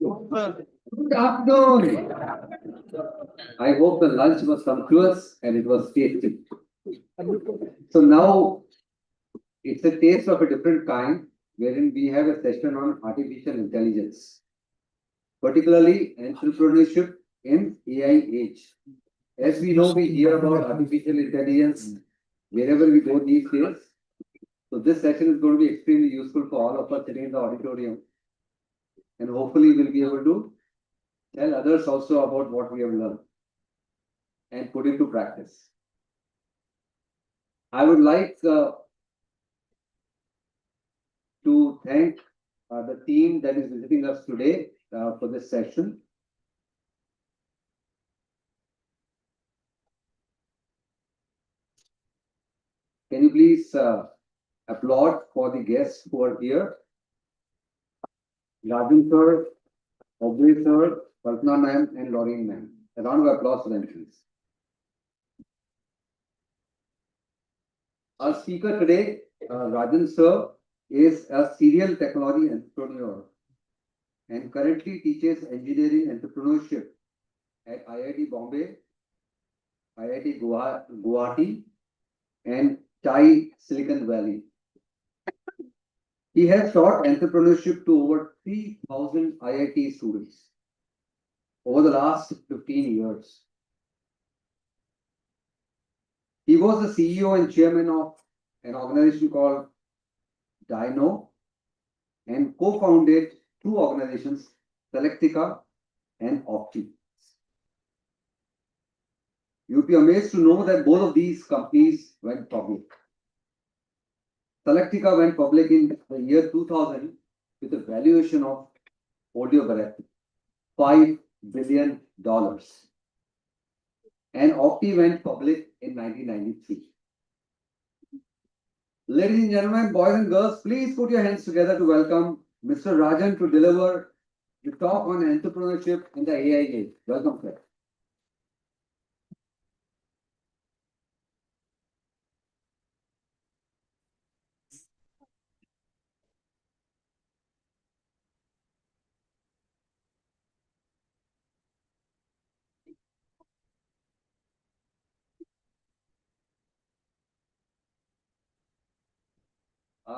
Good afternoon. I hope the lunch was sumptuous and it was tasty. So now it's a taste of a different kind, wherein we have a session on artificial intelligence, particularly entrepreneurship in AI age. As we know, we hear about artificial intelligence wherever we go these days. So this session is going to be extremely useful for all of us sitting in the auditorium. And hopefully we'll be able to tell others also about what we have learned and put into practice. I would like to thank the team that is visiting us today for this session. Can you please applaud for the guests who are here? Rajan sir, Obey sir, Kalpana ma'am, and Laureen ma'am. A round of applause for them, please. Our speaker today, Rajan sir, is a serial technology entrepreneur and currently teaches engineering entrepreneurship at IIT Bombay, IIT Guwahati, and Chai Silicon Valley. He has taught entrepreneurship to over 3,000 IIT students over the last 15 years. He was the CEO and chairman of an organization called Dino and co-founded two organizations, Selectica and Opti. You'd be amazed to know that both of these companies went public. Selectica went public in the year 2000 with a valuation of $5 billion. And Opti went public in 1993. Ladies and gentlemen, boys and girls, please put your hands together to welcome Mr. Rajan to deliver the talk on entrepreneurship in the AI age. Welcome, sir.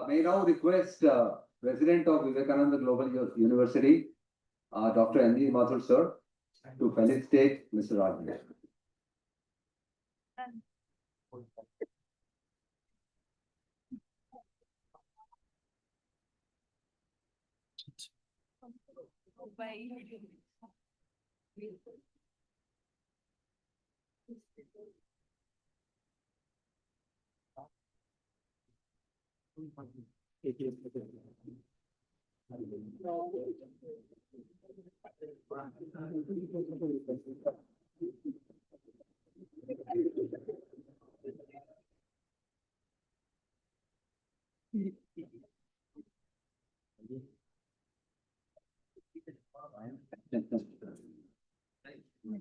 May I now request President of Vivekananda Global University, Dr. Andy Mathur, sir, to felicitate Mr. Rajan.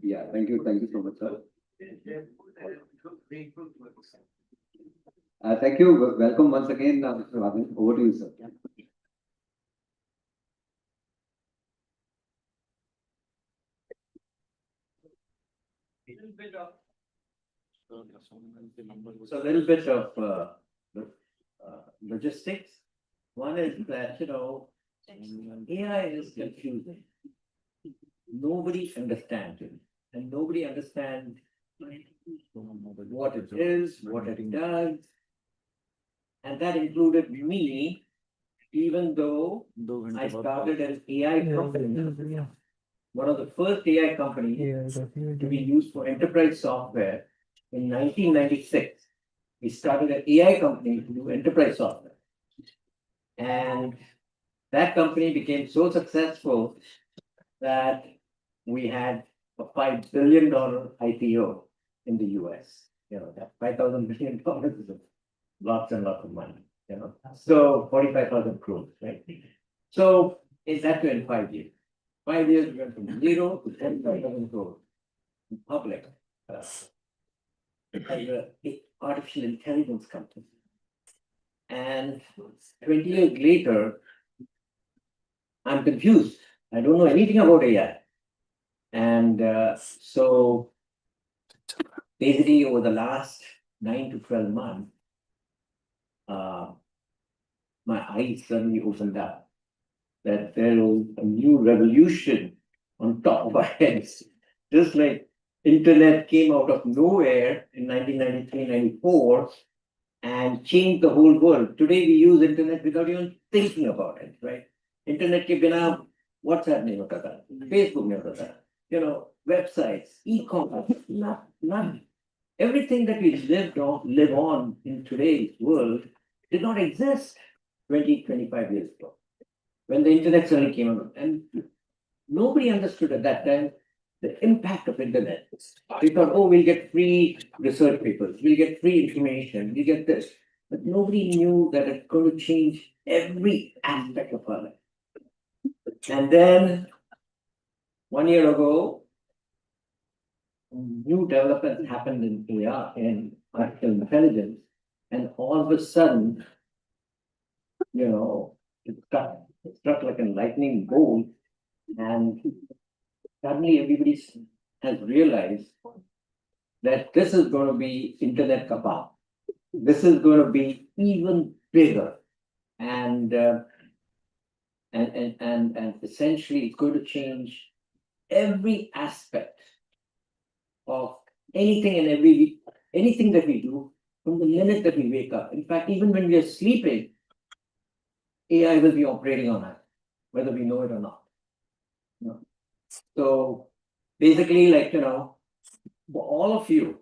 Yeah, thank you so much, sir. Thank you. Welcome once again, Mr. Rajan. Over to you, sir. So a little bit of logistics. One is that, AI is confusing. Nobody understands it, and nobody understands what it is, what it does. And that included me, even though I started an AI company, one of the first AI companies to be used for enterprise software in 1996. We started an AI company to do enterprise software. And that company became so successful that we had a $5 billion IPO in the US. That $5,000 billion is lots and lots of money. So 45,000 crores, right? So is that in 5 years? 5 years we went from 0 to 45,000 crores in public as an artificial intelligence company. And 20 years later, I'm confused I don't know anything about AI. And so basically over the last 9 to 12 months, uh, my eyes suddenly opened up that there is a new revolution on top of our heads. Just like internet came out of nowhere in 1993, 94 and changed the whole world. Today we use internet without even thinking about it, right? Internet ke bina WhatsApp nahi hota tha, Facebook nahi hota tha, websites, e-commerce, none. Everything that we live on in today's world did not exist 20, 25 years ago when the internet suddenly came out. And nobody understood at that time the impact of internet. We thought, oh, we'll get free research papers, we'll get free information, we'll get this. But nobody knew that it's going to change every aspect of our life. And then 1 year ago, new developments happened in AI and artificial intelligence, and all of a sudden, it struck like a lightning bolt, and suddenly everybody has realized that this is going to be internet kabab. This is going to be even bigger, and essentially it's going to change every aspect of anything that we do from the minute that we wake up. In fact, even when we are sleeping, AI will be operating on us, whether we know it or not. So basically, for all of you,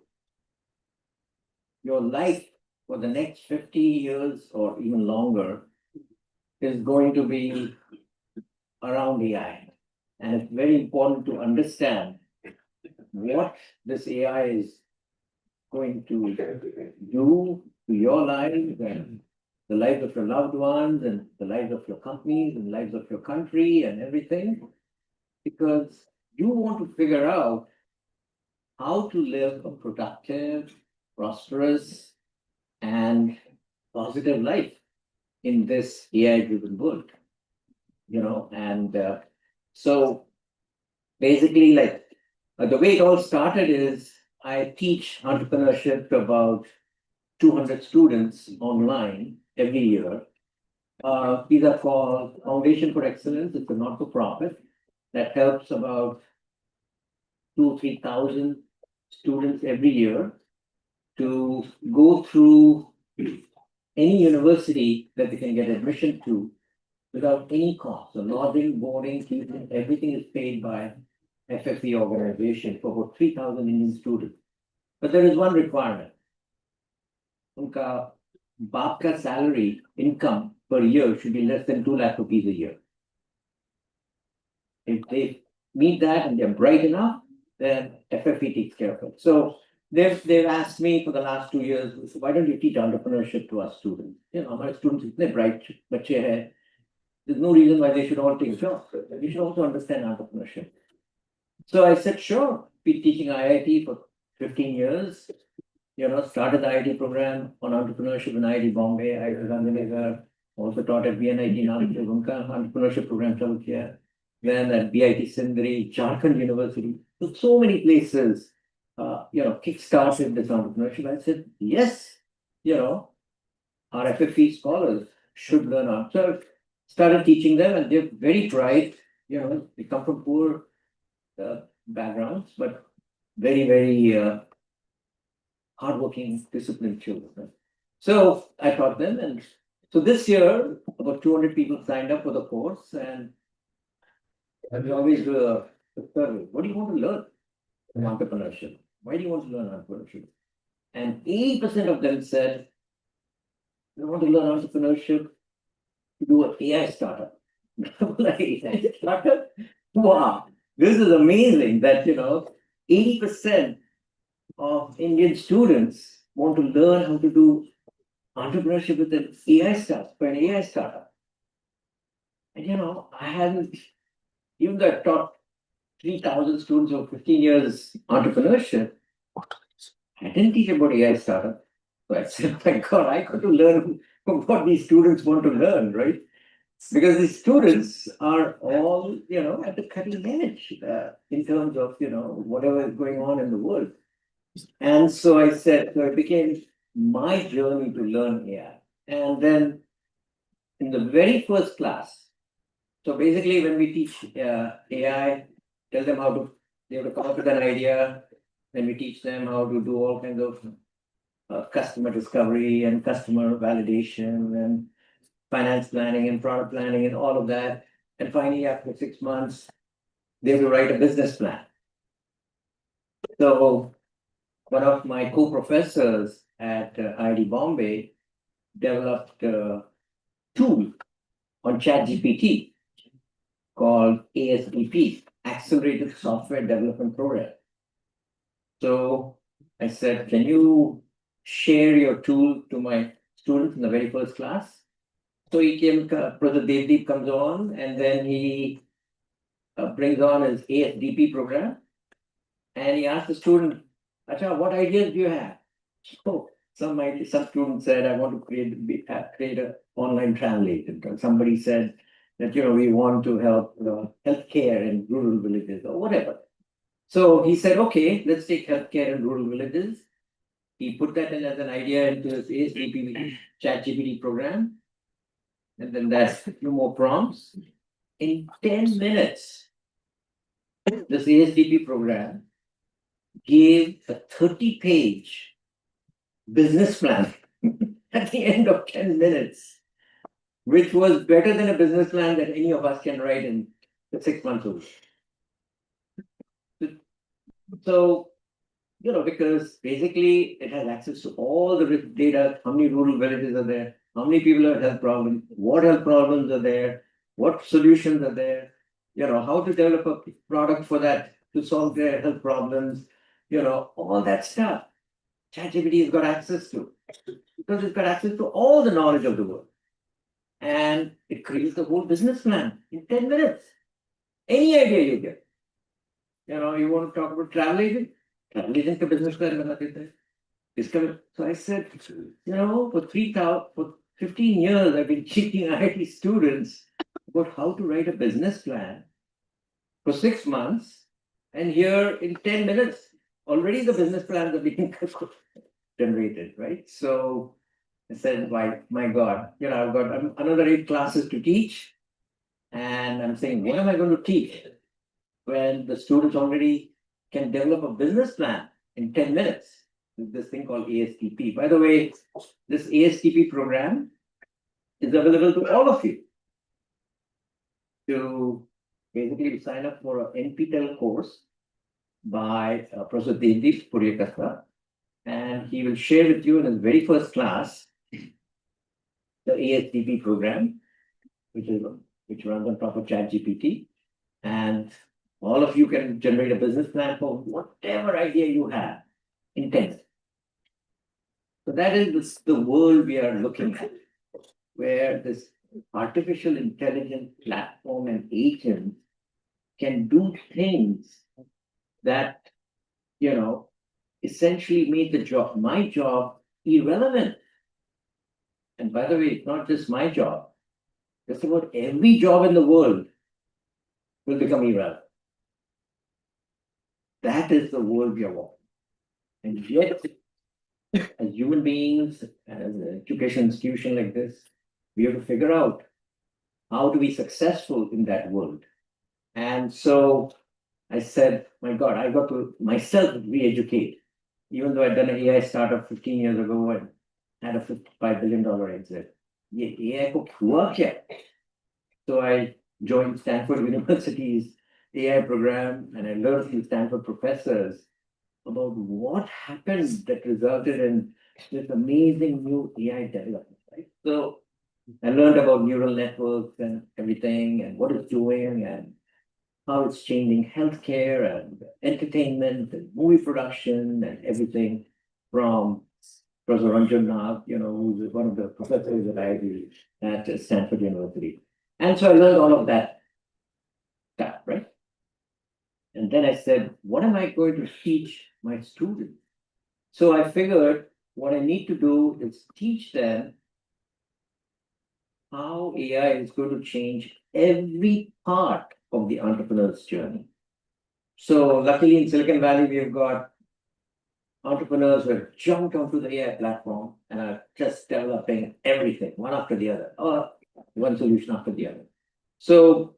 your life for the next 50 years or even longer is going to be around AI. And it's very important to understand what this AI is going to do to your lives and the lives of your loved ones and the lives of your companies and lives of your country and everything, because you want to figure out how to live a productive, prosperous, and positive life in this AI-driven world. And so basically, the way it all started is I teach entrepreneurship to about 200 students online every year. These are called Foundation for Excellence. It's a not-for-profit that helps about 2,000 to 3,000 students every year to go through any university that they can get admission to without any cost. So lodging, boarding, tuition, everything is paid by FFE organization for about 3,000 Indian students. But there is one requirement. Unka baap ka salary income per year should be less than 2 lakh rupees a year. If they meet that and they're bright enough, then FFE takes care of it. So they've asked me for the last 2 years, so why don't you teach entrepreneurship to our students? My students are bright, bache hai. There's no reason why they should all take jobs. We should also understand entrepreneurship. So I said, sure, been teaching IIT for 15 years, started the IIT program on entrepreneurship in IIT Bombay, IIT Gandhinagar, also taught at BNIT Nagpur, unka entrepreneurship program chalu kiya. Then at BIT Sindri, Jharkhand University, so many places, kick-started this entrepreneurship. I said, yes, our FFE scholars should learn art. So started teaching them, and they're very bright. They come from poor backgrounds, but very, very hardworking, disciplined children. So I taught them, and so this year about 200 people signed up for the course, and we always do a survey. What do you want to learn from entrepreneurship? Why do you want to learn entrepreneurship? And 80% of them said, "We want to learn entrepreneurship to do an AI startup." Like AI startup? Wow, this is amazing that 80% of Indian students want to learn how to do entrepreneurship with an AI startup, for an AI startup. And I hadn't, even though I taught 3,000 students over 15 years entrepreneurship, I didn't teach about AI startup. So I said, my God, I got to learn what these students want to learn, right? Because the students are all, at the cutting edge in terms of, whatever is going on in the world. And so I said, so it became my journey to learn AI. And then in the very first class, so basically when we teach AI, tell them how to, they have to come up with an idea, then we teach them how to do all kinds of customer discovery and customer validation and finance planning and product planning and all of that. And finally, after 6 months, they have to write a business plan. So one of my co-professors at IIT Bombay developed a tool on ChatGPT called ASDP, Accelerated Software Development Program. So I said, can you share your tool to my students in the very first class? So he came, Professor Devdeep comes on, and then he brings on his ASDP program. And he asked the student, Acha, what ideas do you have? So some student said, I want to create an online translator. Somebody said that, we want to help healthcare in rural villages or whatever. So he said, okay, let's take healthcare in rural villages. He put that in as an idea into his ASDP ChatGPT program. And then that's a few more prompts. In 10 minutes, this ASDP program gave a 30-page business plan at the end of 10 minutes, which was better than a business plan that any of us can write in 6 months old. So, because basically it has access to all the data, how many rural villages are there, how many people have health problems, what health problems are there, what solutions are there, how to develop a product for that to solve their health problems, all that stuff. ChatGPT has got access to, because it's got access to all the knowledge of the world. And it creates the whole business plan in 10 minutes. Any idea you get. You want to talk about travel agent? Travel agent ka business plan bana deta hai. So I said, for 15 years, I've been teaching IIT students about how to write a business plan for 6 months. And here in 10 minutes, already the business plans are being generated, right? So I said, my God, I've got another 8 classes to teach. And I'm saying, what am I going to teach when the students already can develop a business plan in 10 minutes with this thing called ASTP. By the way, this ASTP program is available to all of you to basically sign up for an NPTEL course by Professor Devdeep Puriyakasta. And he will share with you in his very first class the ASTP program, which runs on top of ChatGPT. And all of you can generate a business plan for whatever idea you have in 10. So that is the world we are looking at, where this artificial intelligence platform and agents can do things that, essentially made my job irrelevant. And by the way, it's not just my job. Just about every job in the world will become irrelevant. That is the world we are walking. And yet, as human beings, as an education institution like this, we have to figure out how to be successful in that world. And so I said, my God, I got to myself re-educate. Even though I'd done an AI startup 15 years ago and had a $55 billion exit. AI ko hua kya? So I joined Stanford University's AI program, and I learned from Stanford professors about what happened that resulted in this amazing new AI development, right? So I learned about neural networks and everything, and what it's doing, and how it's changing healthcare and entertainment and movie production and everything, from Professor Ranjan Nag, who's one of the professors at IIT at Stanford University. And so I learned all of that stuff, right? And then I said, what am I going to teach my students? So I figured what I need to do is teach them how AI is going to change every part of the entrepreneur's journey. So luckily in Silicon Valley, we've got entrepreneurs who have jumped onto the AI platform and are just developing everything, one after the other, or one solution after the other. So,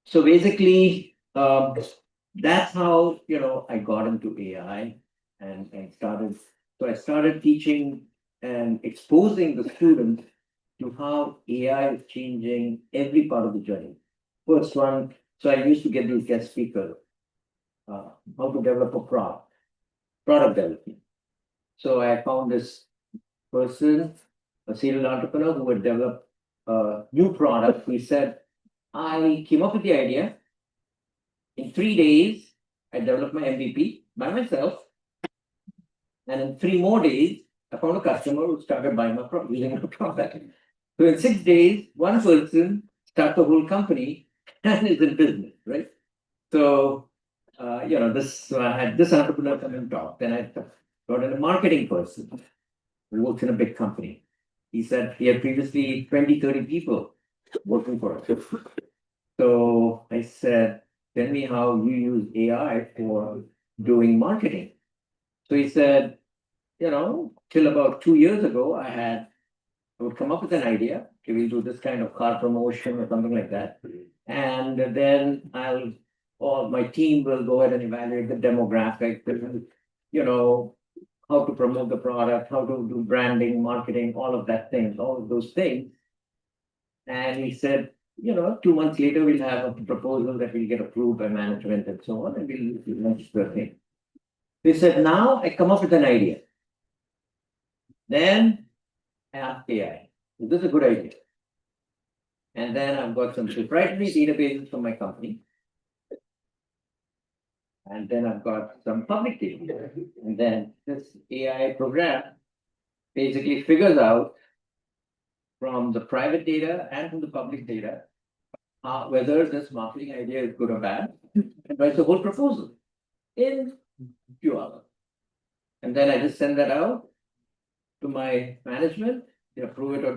so basically, that's how, I got into AI and started. So I started teaching and exposing the students to how AI is changing every part of the journey. First one, so I used to get these guest speakers, how to develop a product development. So I found this person, a serial entrepreneur who had developed a new product. He said, I came up with the idea. In 3 days, I developed my MVP by myself. And in 3 more days, I found a customer who started buying my product, using my product. So in 6 days, one person starts the whole company and is in business, right? So, I had this entrepreneur come and talk. Then I got in a marketing person who works in a big company. He said he had previously 20, 30 people working for us. So I said, tell me how you use AI for doing marketing. So he said, till about 2 years ago, I would come up with an idea. Okay, we'll do this kind of car promotion or something like that. And then or my team will go ahead and evaluate the demographic, how to promote the product, how to do branding, marketing, all of those things. And he said, 2 months later, we'll have a proposal that will get approved by management and so on, and we'll launch the thing. He said, now I come up with an idea. Then I asked AI, is this a good idea? And then I've got some proprietary databases from my company. And then I've got some public data. And then this AI program basically figures out from the private data and from the public data whether this marketing idea is good or bad, and writes the whole proposal in a few hours. And then I just send that out to my management. They approve it or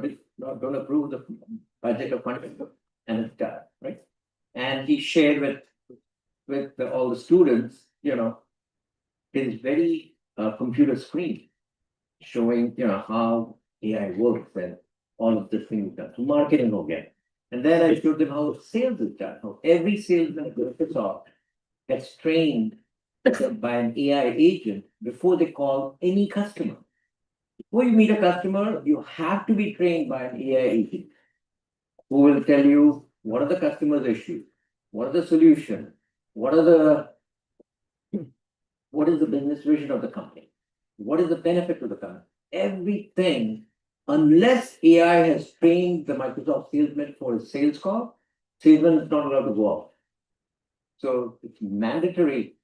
don't approve the budget or funding, and it's done, right? And he shared with all the students, his very computer screen showing, how AI works and all of this thing is done. So marketing again. And then I showed them how sales is done, how every salesman at Microsoft gets trained by an AI agent before they call any customer. Before you meet a customer, you have to be trained by an AI agent who will tell you what are the customer's issues, what are the solutions, what is the business vision of the company, what is the benefit to the company. Everything, unless AI has trained the Microsoft salesman for a sales call, salesman is not allowed to go out. So it's mandatory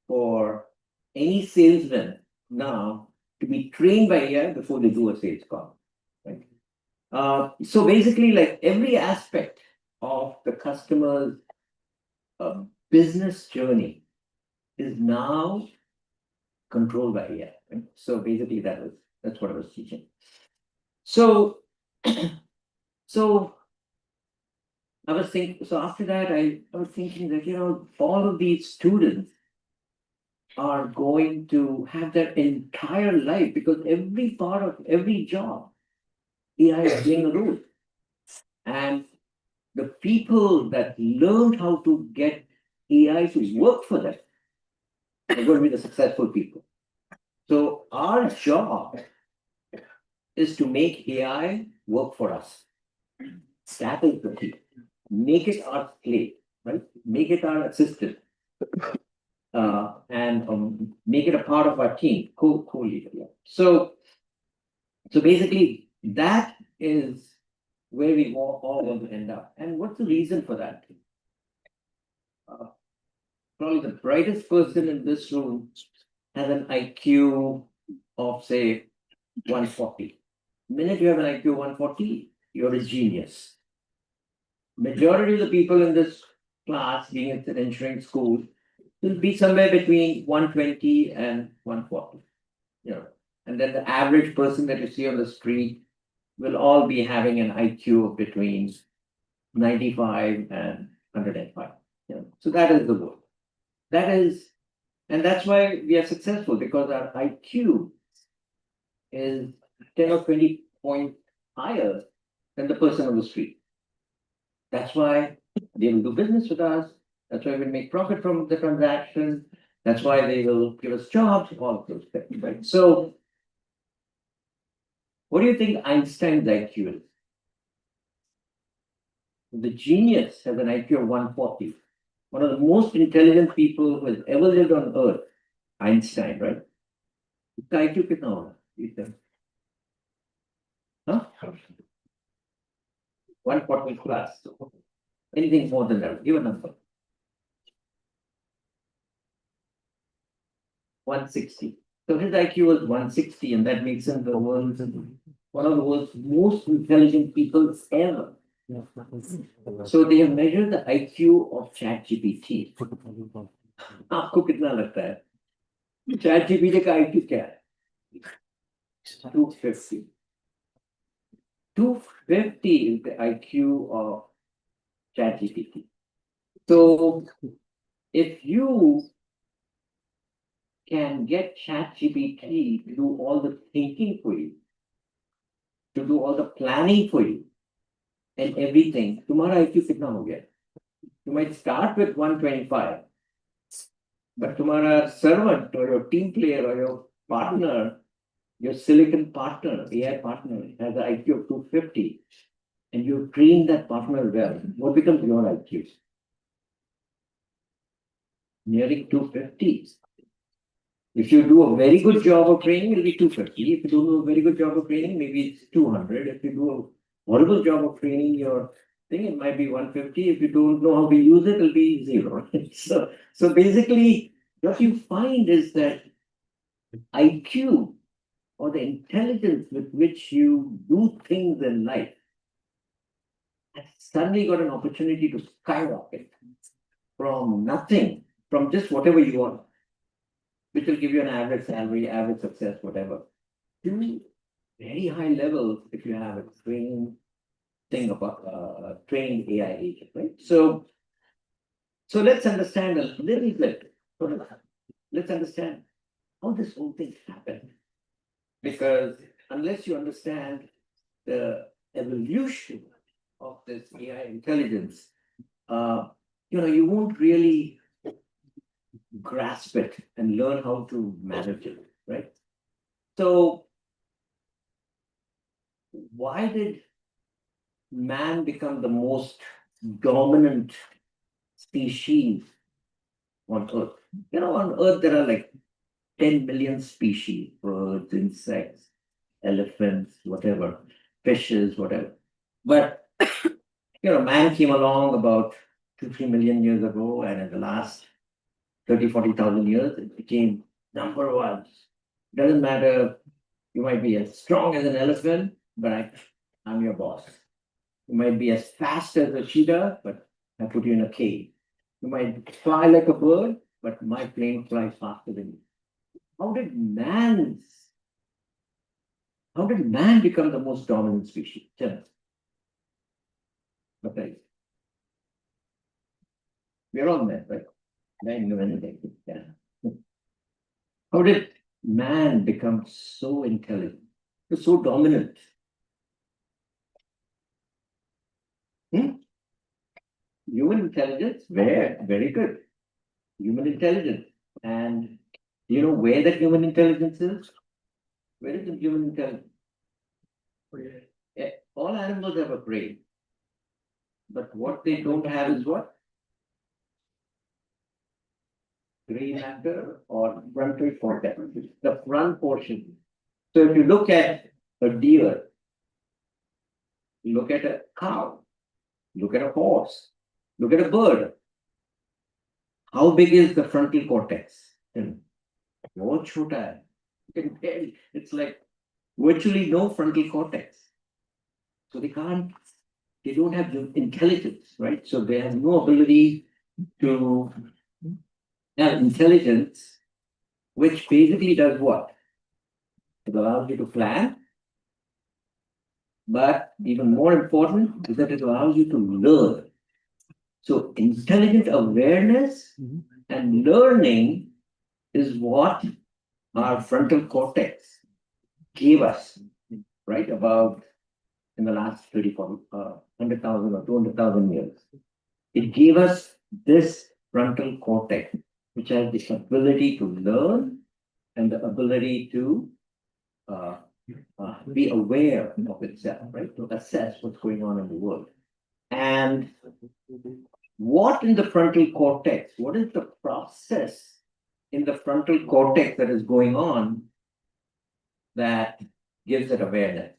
for any salesman now to be trained by AI before they do a sales call. Right? So basically, like every aspect of the customer's business journey is now controlled by AI. Right? So basically, that's what I was teaching. So, so I was thinking. So after that, I was thinking that all of these students are going to have their entire life, because every part of every job, AI is playing a role. And the people that learned how to get AI to work for them are going to be the successful people. So our job is to make AI work for us. That is the key. Make it our slave, right? Make it our assistant. And make it a part of our team, co-leader. So basically, that is where we all want to end up. And what's the reason for that? Probably the brightest person in this room has an IQ of, say, 140. The minute you have an IQ of 140, you're a genius. Majority of the people in this class, being in an engineering school, will be somewhere between 120 and 140. And then the average person that you see on the street will all be having an IQ of between 95 and 105. So that is the goal. That is, and that's why we are successful, because our IQ is 10 or 20 points higher than the person on the street. That's why they will do business with us. That's why we make profit from the transaction. That's why they will give us jobs, all of those things, right? So, what do you think Einstein's IQ is? The genius has an IQ of 140. One of the most intelligent people who has ever lived on Earth, Einstein, right? उसका IQ कितना होगा? You think? Huh? 140 plus. Anything more than that? Give a number. 160. So his IQ was 160, and that makes him one of the world's most intelligent people ever. So they have measured the IQ of ChatGPT. आपको कितना लगता है? ChatGPT का IQ क्या है? 250. 250 is the IQ of ChatGPT. So if you can get ChatGPT to do all the thinking for you, to do all the planning for you, and everything, तुम्हारा IQ कितना हो गया? You might start with 125, but तुम्हारा servant or your team player or your partner, your silicon partner, AI partner, has an IQ of 250, and you train that partner well. What becomes your IQ? Nearing 250. If you do a very good job of training, it'll be 250. If you don't do a very good job of training, maybe it's 200. If you do a horrible job of training your thing, it might be 150. If you don't know how to use it, it'll be 0. So basically, what you find is that IQ, or the intelligence with which you do things in life, has suddenly got an opportunity to skyrocket from nothing, from just whatever you want, which will give you an average salary, average success, whatever, to very high levels if you have a trained thing about trained AI agent, right? So let's understand a little bit. Let's understand how this whole thing happened, because unless you understand the evolution of this AI intelligence, you won't really grasp it and learn how to manage it, right? So, why did man become the most dominant species on Earth? On Earth there are like 10 million species: birds, insects, elephants, whatever, fishes, whatever. But man came along about 2-3 million years ago, and in the last 30,000-40,000 years, it became number one. Doesn't matter, you might be as strong as an elephant, but I'm your boss. You might be as fast as a cheetah, but I put you in a cage. You might fly like a bird, but my plane flies faster than you. How did man become the most dominant species? Tell us. Okay. We're all men, right? Men know anything. Yeah. How did man become so intelligent, so dominant? Human intelligence, very good. Human intelligence. And do you know where that human intelligence is? Where is the human intelligence? Yeah, all animals have a brain. But what they don't have is what? Gray matter or frontal cortex, the front portion. So if you look at a deer, look at a cow, look at a horse, look at a bird. How big is the frontal cortex? बहुत छोटा है. You can barely, it's like virtually no frontal cortex. So they don't have the intelligence, right? So they have no ability to have intelligence, which basically does what? It allows you to plan, But even more important is that it allows you to learn. So intelligent awareness and learning is what our frontal cortex gave us, right? About in the last 34, 100,000 or 200,000 years. It gave us this frontal cortex, which has the ability to learn and the ability to uh, be aware of itself, right? To assess what's going on in the world. And what in the frontal cortex, what is the process in the frontal cortex that is going on that gives it awareness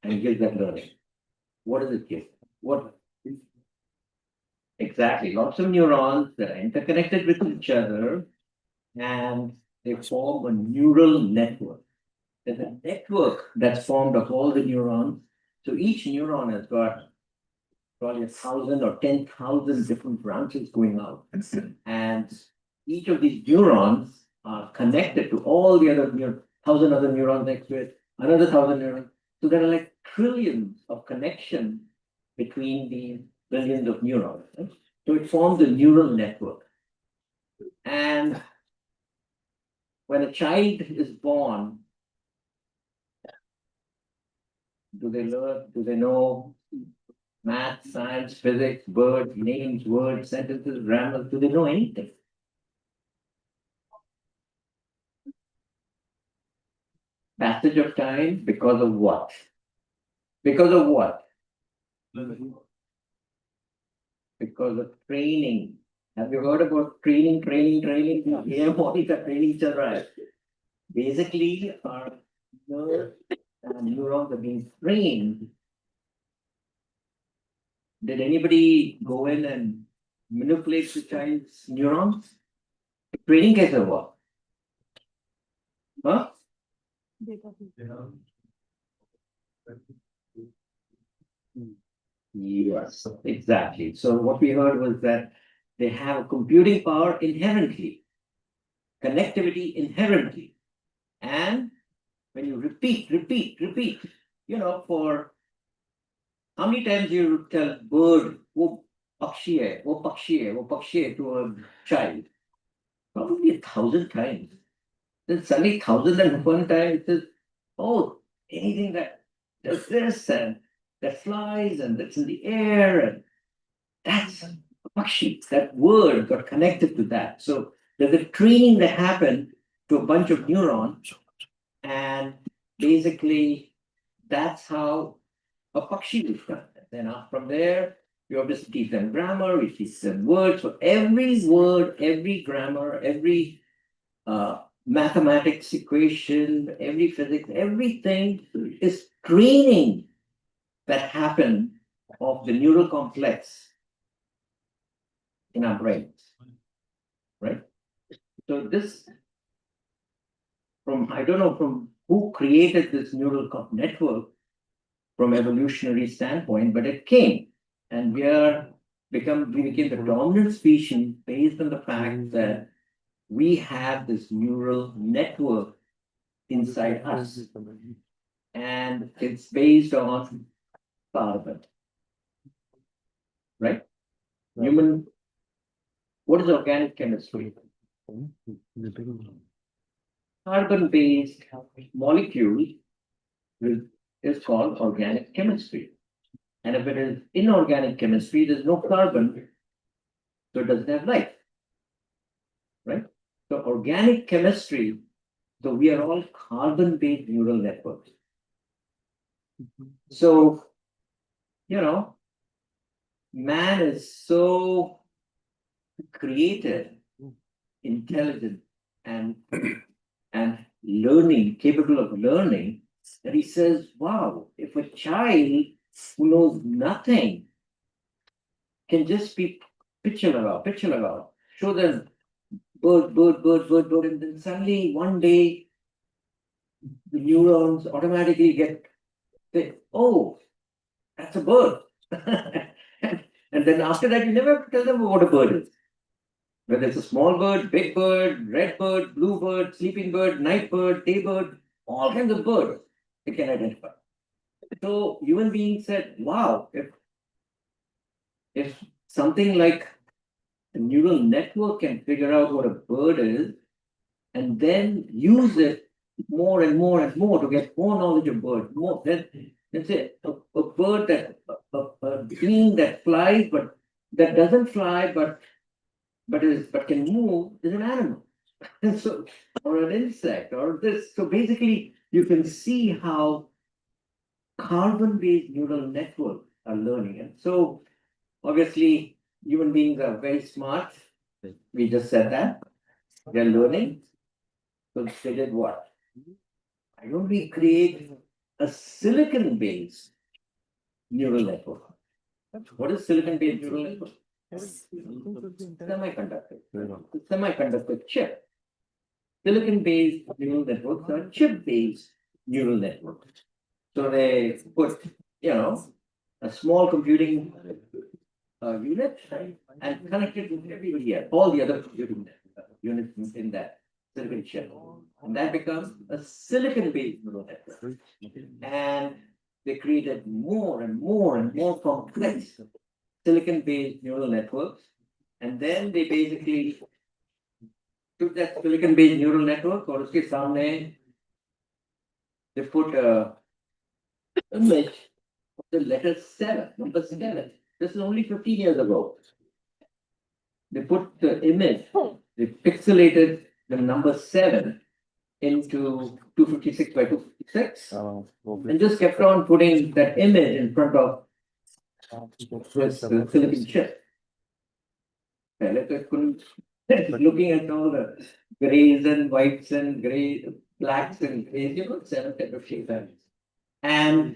and gives that learning? What does it give? What exactly? Lots of neurons that are interconnected with each other and they form a neural network. There's a network that's formed of all the neurons. So each neuron has got probably 1,000 or 10,000 different branches going out. And each of these neurons are connected to all the other 1,000 other neurons next to it, another 1,000 neurons. So there are like trillions of connections between these billions of neurons. Right? So it forms a neural network. And when a child is born, do they learn? Do they know math, science, physics, words, names, words, sentences, grammar? Do they know anything? Passage of time because of what? Because of what? Because of training. Have you heard about training? Yeah, what is that training, right? Basically, our nerves and neurons are being trained. Did anybody go in and manipulate the child's neurons? Training case of what? Huh? Yes, exactly. So what we heard was that they have a computing power inherently, connectivity inherently. And when you repeat, for how many times you tell bird, wo pakshiye, wo pakshiye, wo pakshiye to a child? Probably 1,000 times. Then suddenly 1,001 times it says, oh, anything that does this and that flies and that's in the air and that's pakshi. That word got connected to that. So there's a training that happened to a bunch of neurons, and basically that's how a pakshi is done. Then from there, we obviously teach them grammar, we teach them words. So every word, every grammar, every mathematics equation, every physics, everything is training that happened of the neural complex in our brains, right? So this, I don't know from who created this neural network from evolutionary standpoint, but it came, and we became the dominant species based on the fact that we have this neural network inside us, and it's based on carbon, right? Human. What is organic chemistry? Carbon-based molecule is called organic chemistry. And if it is inorganic chemistry, there's no carbon, so it doesn't have life. Right? So organic chemistry, so we are all carbon-based neural networks. So, man is so creative, intelligent, and learning, capable of learning, that he says, wow, if a child who knows nothing can just be picture about, show them bird, and then suddenly one day the neurons automatically say, oh, that's a bird. And then after that, you never have to tell them what a bird is. Whether it's a small bird, big bird, red bird, blue bird, sleeping bird, night bird, day bird, all kinds of birds they can identify. So human beings said, wow, if something like a neural network can figure out what a bird is and then use it more and more and more to get more knowledge of birds, more then let's say a bird that a being that flies but that doesn't fly but can move is an animal. And so or an insect or this. So basically you can see how carbon-based neural networks are learning. And so obviously human beings are very smart. We just said that. They're learning. So they did what? Why don't we create a silicon-based neural network? What is silicon-based neural network? Semiconductor. The semiconductor chip. Silicon-based neural networks are chip-based neural networks. So they put, a small computing unit and connect it with everybody else, all the other computing units in that silicon chip. And that becomes a silicon-based neural network. And they created more and more and more complex silicon-based neural networks. And then they basically took that silicon-based neural network और उसके सामने they put a image of the letter 7, number 7. This is only 15 years ago. They put the image, they pixelated the number 7 into 256 by 256 and just kept on putting that image in front of this silicon chip. And it couldn't, looking at all the grays and whites and gray, blacks and grays, 7 type of shape. And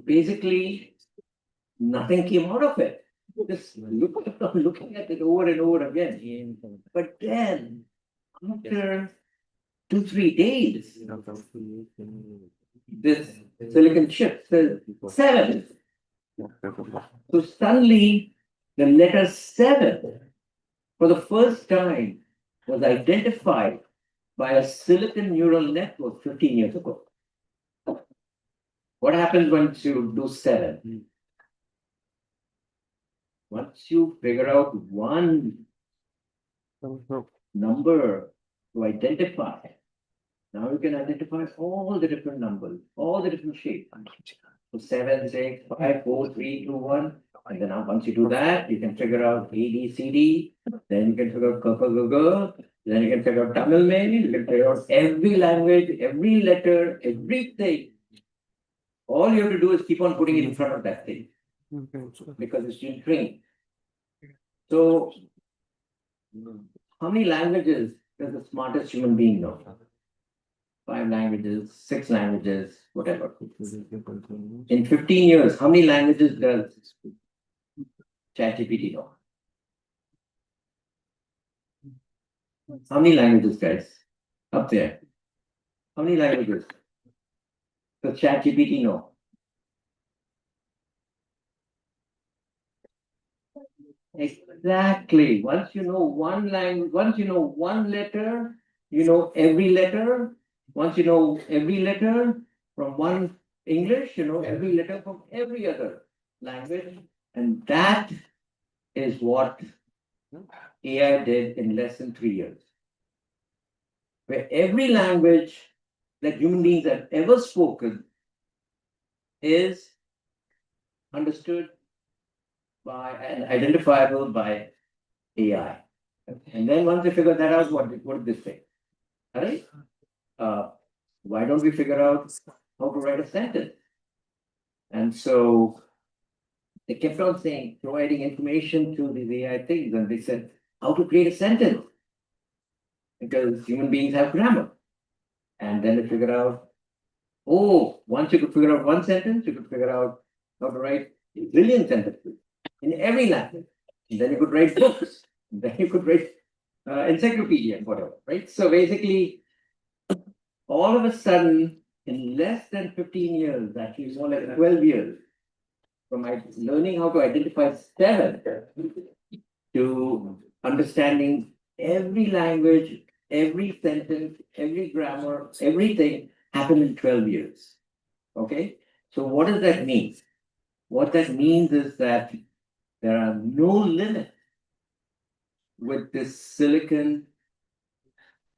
basically, nothing came out of it. Just looking at it over and over again. But then, after 2-3 days, this silicon chip says 7. So suddenly, the letter 7, for the first time, was identified by a silicon neural network 15 years ago. What happens once you do 7? Once you figure out one number to identify, now you can identify all the different numbers, all the different shapes. So 7, 6, 5, 4, 3, 2, 1. And then once you do that, you can figure out A, B, C, D. Then you can figure out K, K, G, G. Then you can figure out Tamil maybe. You can figure out every language, every letter, everything. All you have to do is keep on putting it in front of that thing. Because it's been trained. So, how many languages does the smartest human being know? 5 languages, 6 languages, whatever. In 15 years, how many languages does ChatGPT know? How many languages, guys? Up there. How many languages does ChatGPT know? Exactly. Once you know one language, once you know one letter, you know every letter. Once you know every letter from one English, you know every letter from every other language. And that is what AI did in less than 3 years. Where every language that human beings have ever spoken is understood by and identifiable by AI. And then once they figure that out, what did they say? All right. Why don't we figure out how to write a sentence? And so they kept on saying, providing information to these AI things, and they said, how to create a sentence. Because human beings have grammar. And then they figured out, once you could figure out one sentence, you could figure out how to write a billion sentences in every language. And then you could write books. And then you could write encyclopedia and whatever, right? So basically, all of a sudden, in less than 15 years, actually more like 12 years, from my learning how to identify 7 to understanding every language, every sentence, every grammar, everything happened in 12 years. Okay. So what does that mean? What that means is that there are no limits with this silicon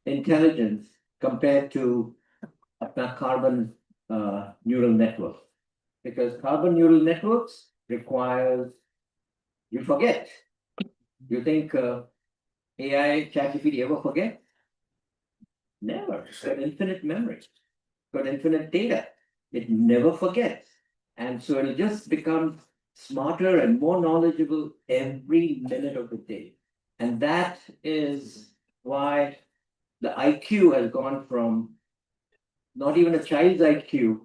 intelligence compared to a carbon neural network. Because carbon neural networks requires you forget. You think AI ChatGPT ever forget? Never. It's got infinite memory. It's got infinite data. It never forgets. And so it'll just become smarter and more knowledgeable every minute of the day. And that is why the IQ has gone from not even a child's IQ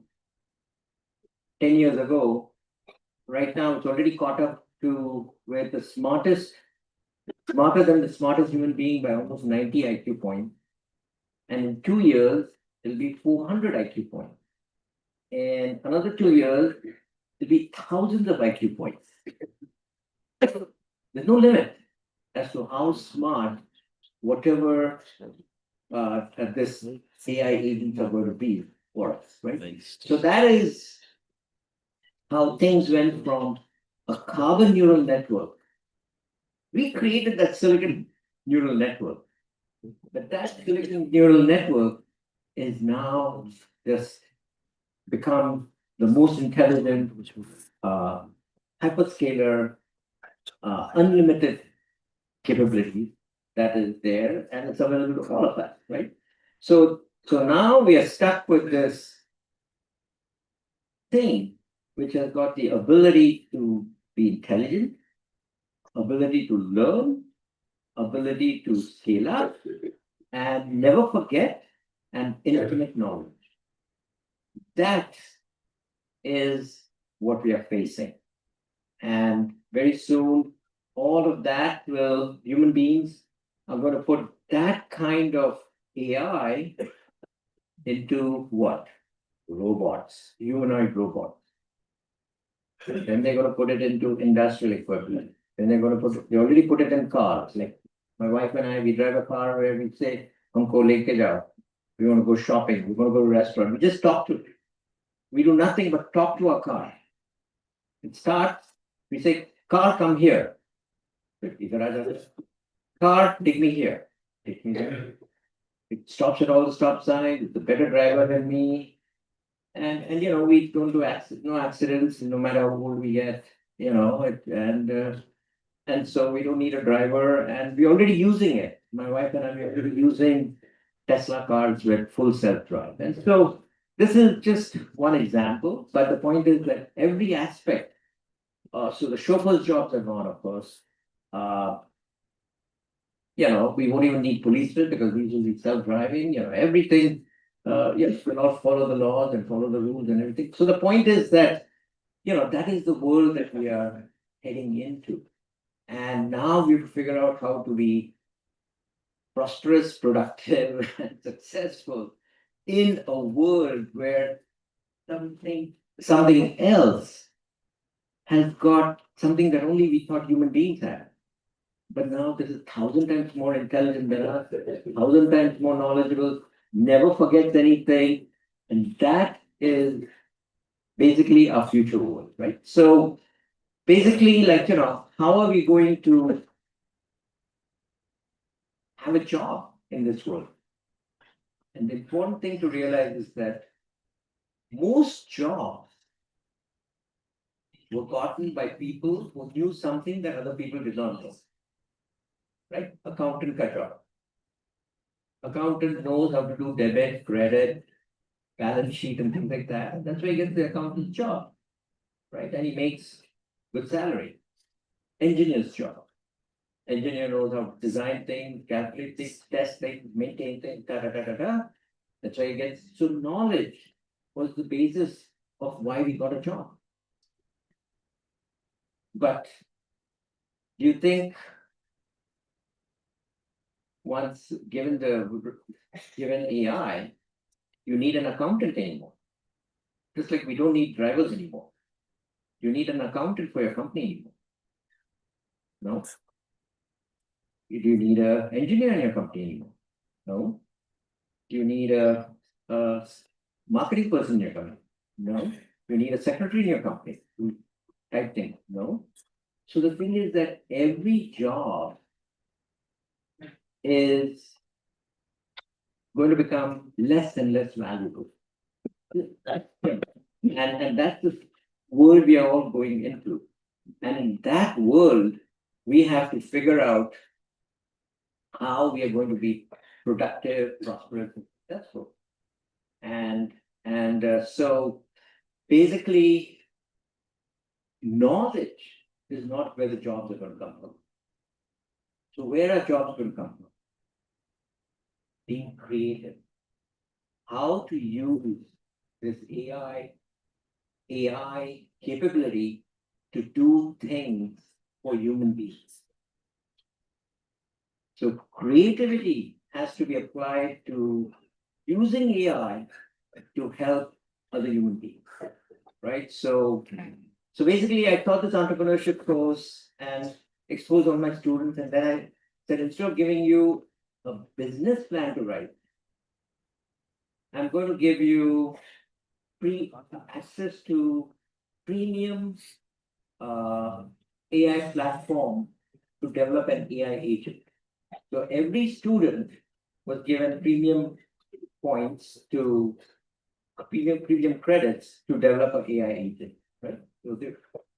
10 years ago. Right now, it's already caught up to where the smarter than the smartest human being by almost 90 IQ points. And in 2 years, it'll be 400 IQ points. In another 2 years, it'll be thousands of IQ points. There's no limit as to how smart whatever this AI agents are going to be for us, right? So that is how things went from a carbon neural network. We created that silicon neural network, but that silicon neural network is now just become the most intelligent hyperscaler unlimited capability that is there, and it's available to all of us, right? So now we are stuck with this thing which has got the ability to be intelligent, ability to learn, ability to scale up, and never forget, and infinite knowledge. That is what we are facing. And very soon, all of that will, human beings are going to put that kind of AI into what? Robots, humanoid robots. Then they're going to put it into industrial equipment. Then they're going to they already put it in cars. Like my wife and I, we drive a car where we say, Humko leke jao. We want to go shopping. We want to go to a restaurant. We just talk to it. We do nothing but talk to our car. It starts, we say, car, come here. Car, take me here. Take me there. It stops at all the stop signs. It's a better driver than me. And we don't do no accidents, no matter how old we get, and so we don't need a driver, and we're already using it. My wife and I are already using Tesla cars with full self-drive. And so this is just one example, but the point is that every aspect, so the chauffeur's jobs are gone, of course. We won't even need policemen because these will be self-driving, everything. Yes, we'll all follow the laws and follow the rules and everything. So the point is that, that is the world that we are heading into. And now we have to figure out how to be prosperous, productive, and successful in a world where something else has got something that only we thought human beings had. But now this is 1,000 times more intelligent than us, 1,000 times more knowledgeable, never forgets anything. And that is basically our future world, right? So basically, how are we going to have a job in this world? And the important thing to realize is that most jobs were gotten by people who knew something that other people did not know. Right? Accountant ka job. Accountant knows how to do debit, credit, balance sheet, and things like that. And that's why he gets the accountant's job. Right? And he makes good salary. Engineer's job. Engineer knows how to design things, calculate things, test things, maintain things, That's why he gets. So knowledge was the basis of why we got a job. But do you think once given AI, you need an accountant anymore? Just like we don't need drivers anymore. You need an accountant for your company anymore. No. Do you need an engineer in your company anymore? No. Do you need a marketing person in your company? No. You need a secretary in your company, type thing, no? So the thing is that every job is going to become less and less valuable. That's and that's the world we are all going into. And in that world, we have to figure out how we are going to be productive, prosperous, and successful. And so basically, knowledge is not where the jobs are going to come from. So where are jobs going to come from? Being creative. How to use this AI capability to do things for human beings. So creativity has to be applied to using AI to help other human beings, right? So basically, I taught this entrepreneurship course and exposed all my students, and then I said, instead of giving you a business plan to write, I'm going to give you free access to premium AI platform to develop an AI agent. So every student was given premium points to premium credits to develop an AI agent, right?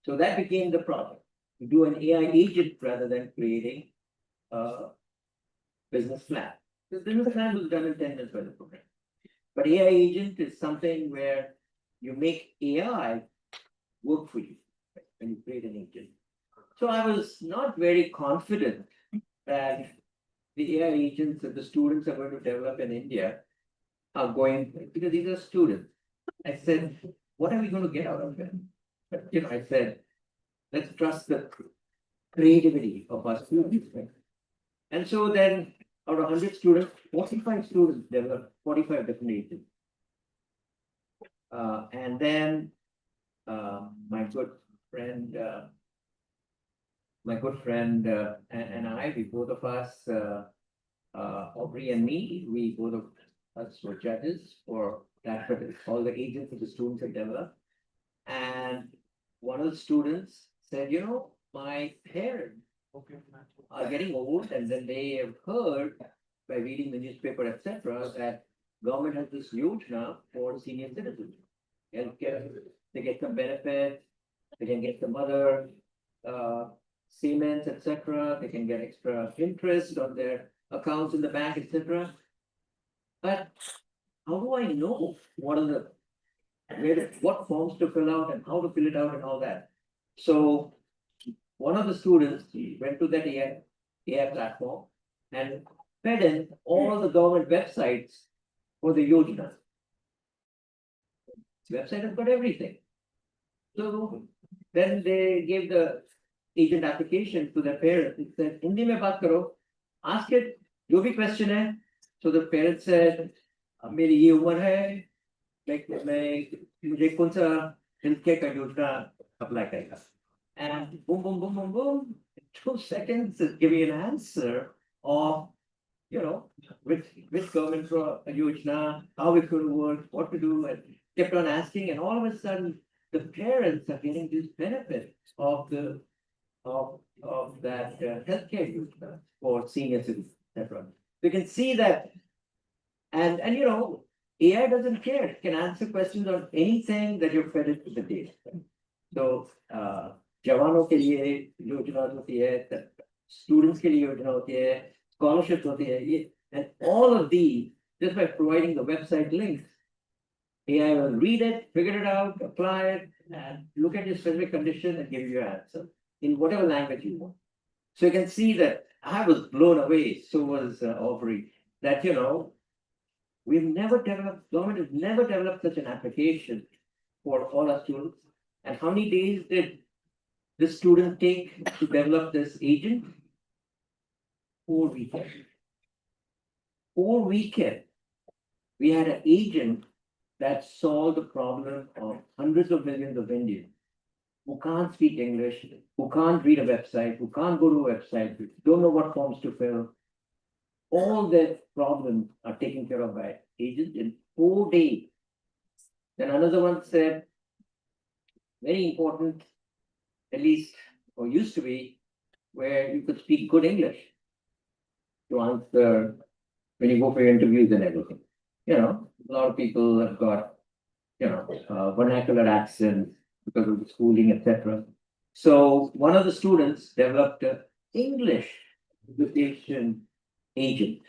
So that became the project. To do an AI agent rather than creating a business plan. The business plan was done in 10 minutes by the program. But AI agent is something where you make AI work for you, right, when you create an agent. So I was not very confident that the AI agents that the students are going to develop in India are going, because these are students. I said, what are we going to get out of it? But, I said, let's trust the creativity of our students. Right? And so then, out of 100 students, 45 students developed 45 different agents. And then my good friend, and I, we both of us, Aubrey and me, we both of us were judges for that, but all the agents that the students had developed. And one of the students said, my parents are getting old, and then they have heard by reading the newspaper, etc., that government has this huge now for senior citizens. Healthcare, they get some benefits, they can get some other payments, etc. They can get extra interest on their accounts in the bank, etc. But how do I know what forms to fill out and how to fill it out and all that? So one of the students went to that AI platform and fed in all the government websites for the Yojana. Website has got everything. So then they gave the agent application to their parents. It said, Hindi mein baat karo, ask it, jo bhi question hai. So the parents said, मेरी ये उम्र है, मुझे कौन सा healthcare का योजना apply करेगा? And boom, boom, boom, boom, boom, in 2 seconds, it give you an answer of, which government yojana, how it could work, what to do, and kept on asking, and all of a sudden, the parents are getting this benefit of that healthcare yojana for senior citizens, etc. You can see that, and AI doesn't care; it can answer questions on anything that you're fed it to the data. So, जवानों के लिए योजना होती है, students के लिए योजना होती है, scholarships होती है, and all of these, just by providing the website links, AI will read it, figure it out, apply it, and look at your specific condition and give you your answer in whatever language you want. So you can see that I was blown away, so was Aubrey, that government has never developed such an application for all our students. And how many days did the student take to develop this agent? 4 weekends. 4 weekends. We had an agent that solved the problem of hundreds of millions of Indians who can't speak English, who can't read a website, who can't go to a website, who don't know what forms to fill. All their problems are taken care of by agents in 4 days. Then another one said, very important, at least, or used to be, where you could speak good English to answer when you go for your interviews and everything. You know, a lot of people have got, vernacular accents because of the schooling, etc. So one of the students developed a English invitation agent.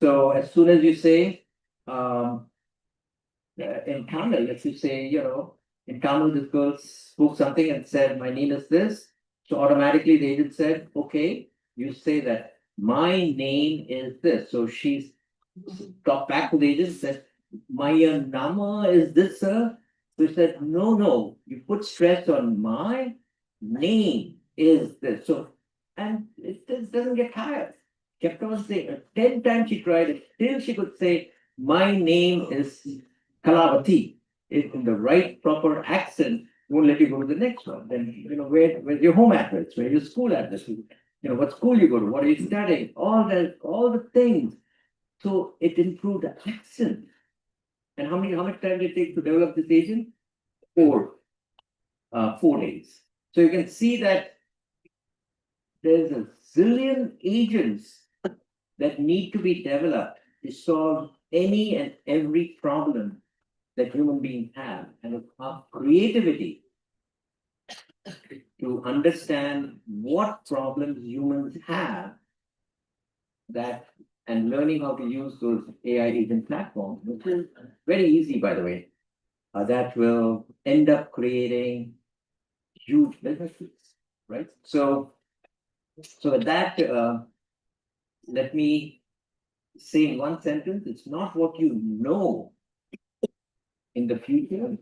So as soon as you say, in Tamil, if you say, in Tamil, this girl spoke something and said, my name is this. So automatically the agent said, okay, you say that my name is this. So she's talked back to the agent, said, my nama is this, sir. So he said, no, you put stress on my name is this. So, and it just doesn't get tired. Kept on saying, 10 times she tried it, till she could say, my name is Kalavati. If in the right proper accent, won't let you go to the next one. Then, where's your home address? Where's your school address? What school you go to? What are you studying? All the things. So it improved the accent. And how much time did it take to develop this agent? 4 days. So you can see that there's a zillion agents that need to be developed to solve any and every problem that human beings have, and our creativity to understand what problems humans have, that and learning how to use those AI agent platforms, which is very easy, by the way, that will end up creating huge businesses, right? So with that, let me say in one sentence, it's not what you know in the future,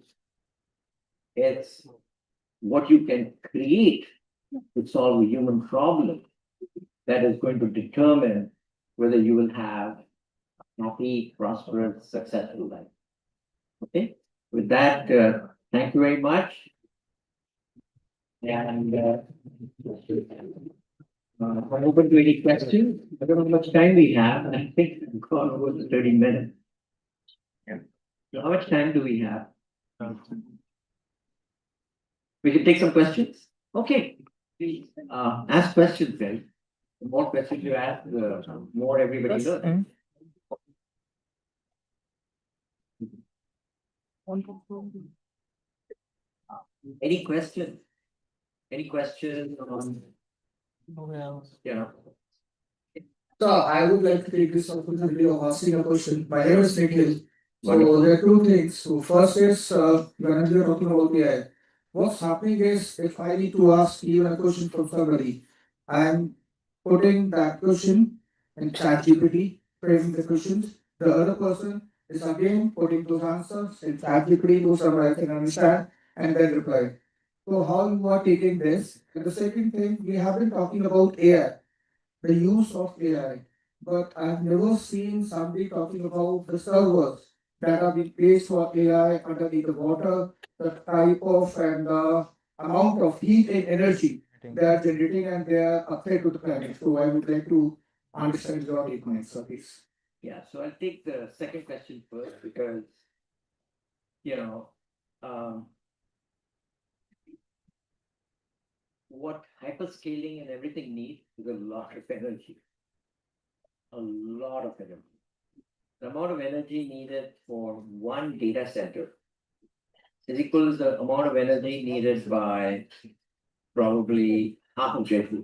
it's what you can create to solve a human problem that is going to determine whether you will have a happy, prosperous, successful life. Okay, with that, thank you very much. And I'm open to any questions. I don't know how much time we have. I think we've gone over the 30 minutes. Yeah. So how much time do we have? We can take some questions. Okay. Ask questions then. The more questions you ask, the more everybody learns. Any questions? Any questions on, So I would like to take this opportunity of asking a question. My name is Nikhil. So there are two things. So first is when we are talking about AI, what's happening is if I need to ask even a question from somebody, I'm putting that question in ChatGPT, framing the questions. The other person is again putting those answers in ChatGPT, those are I can understand, and then reply. So how you are taking this? And the second thing, we have been talking about AI, the use of AI, but I've never seen somebody talking about the servers that are being placed for AI underneath the water, the type of and the amount of heat and energy they are generating, and they are a threat to the planet. So I would like to understand your take on it, sir, please. yeah, so I'll take the second question first because, um, what hyperscaling and everything needs is a lot of energy. A lot of energy. The amount of energy needed for one data center is equal to the amount of energy needed by probably half of Jaipur.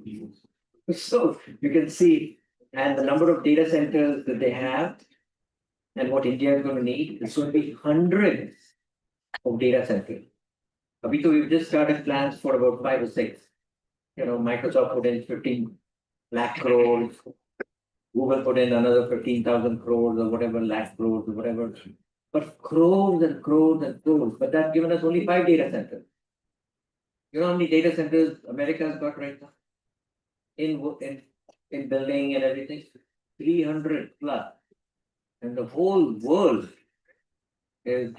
So you can see, and the number of data centers that they have, and what India is going to need, it's going to be hundreds of data centers. We've just started plans for about 5 or 6. Microsoft put in 15 lakh crores, Google put in another 15,000 crores or whatever, lakh crores or whatever. But crores and crores and crores. But that's given us only 5 data centers. You know how many data centers America's got right now? In building and everything? 300 plus. And the whole world is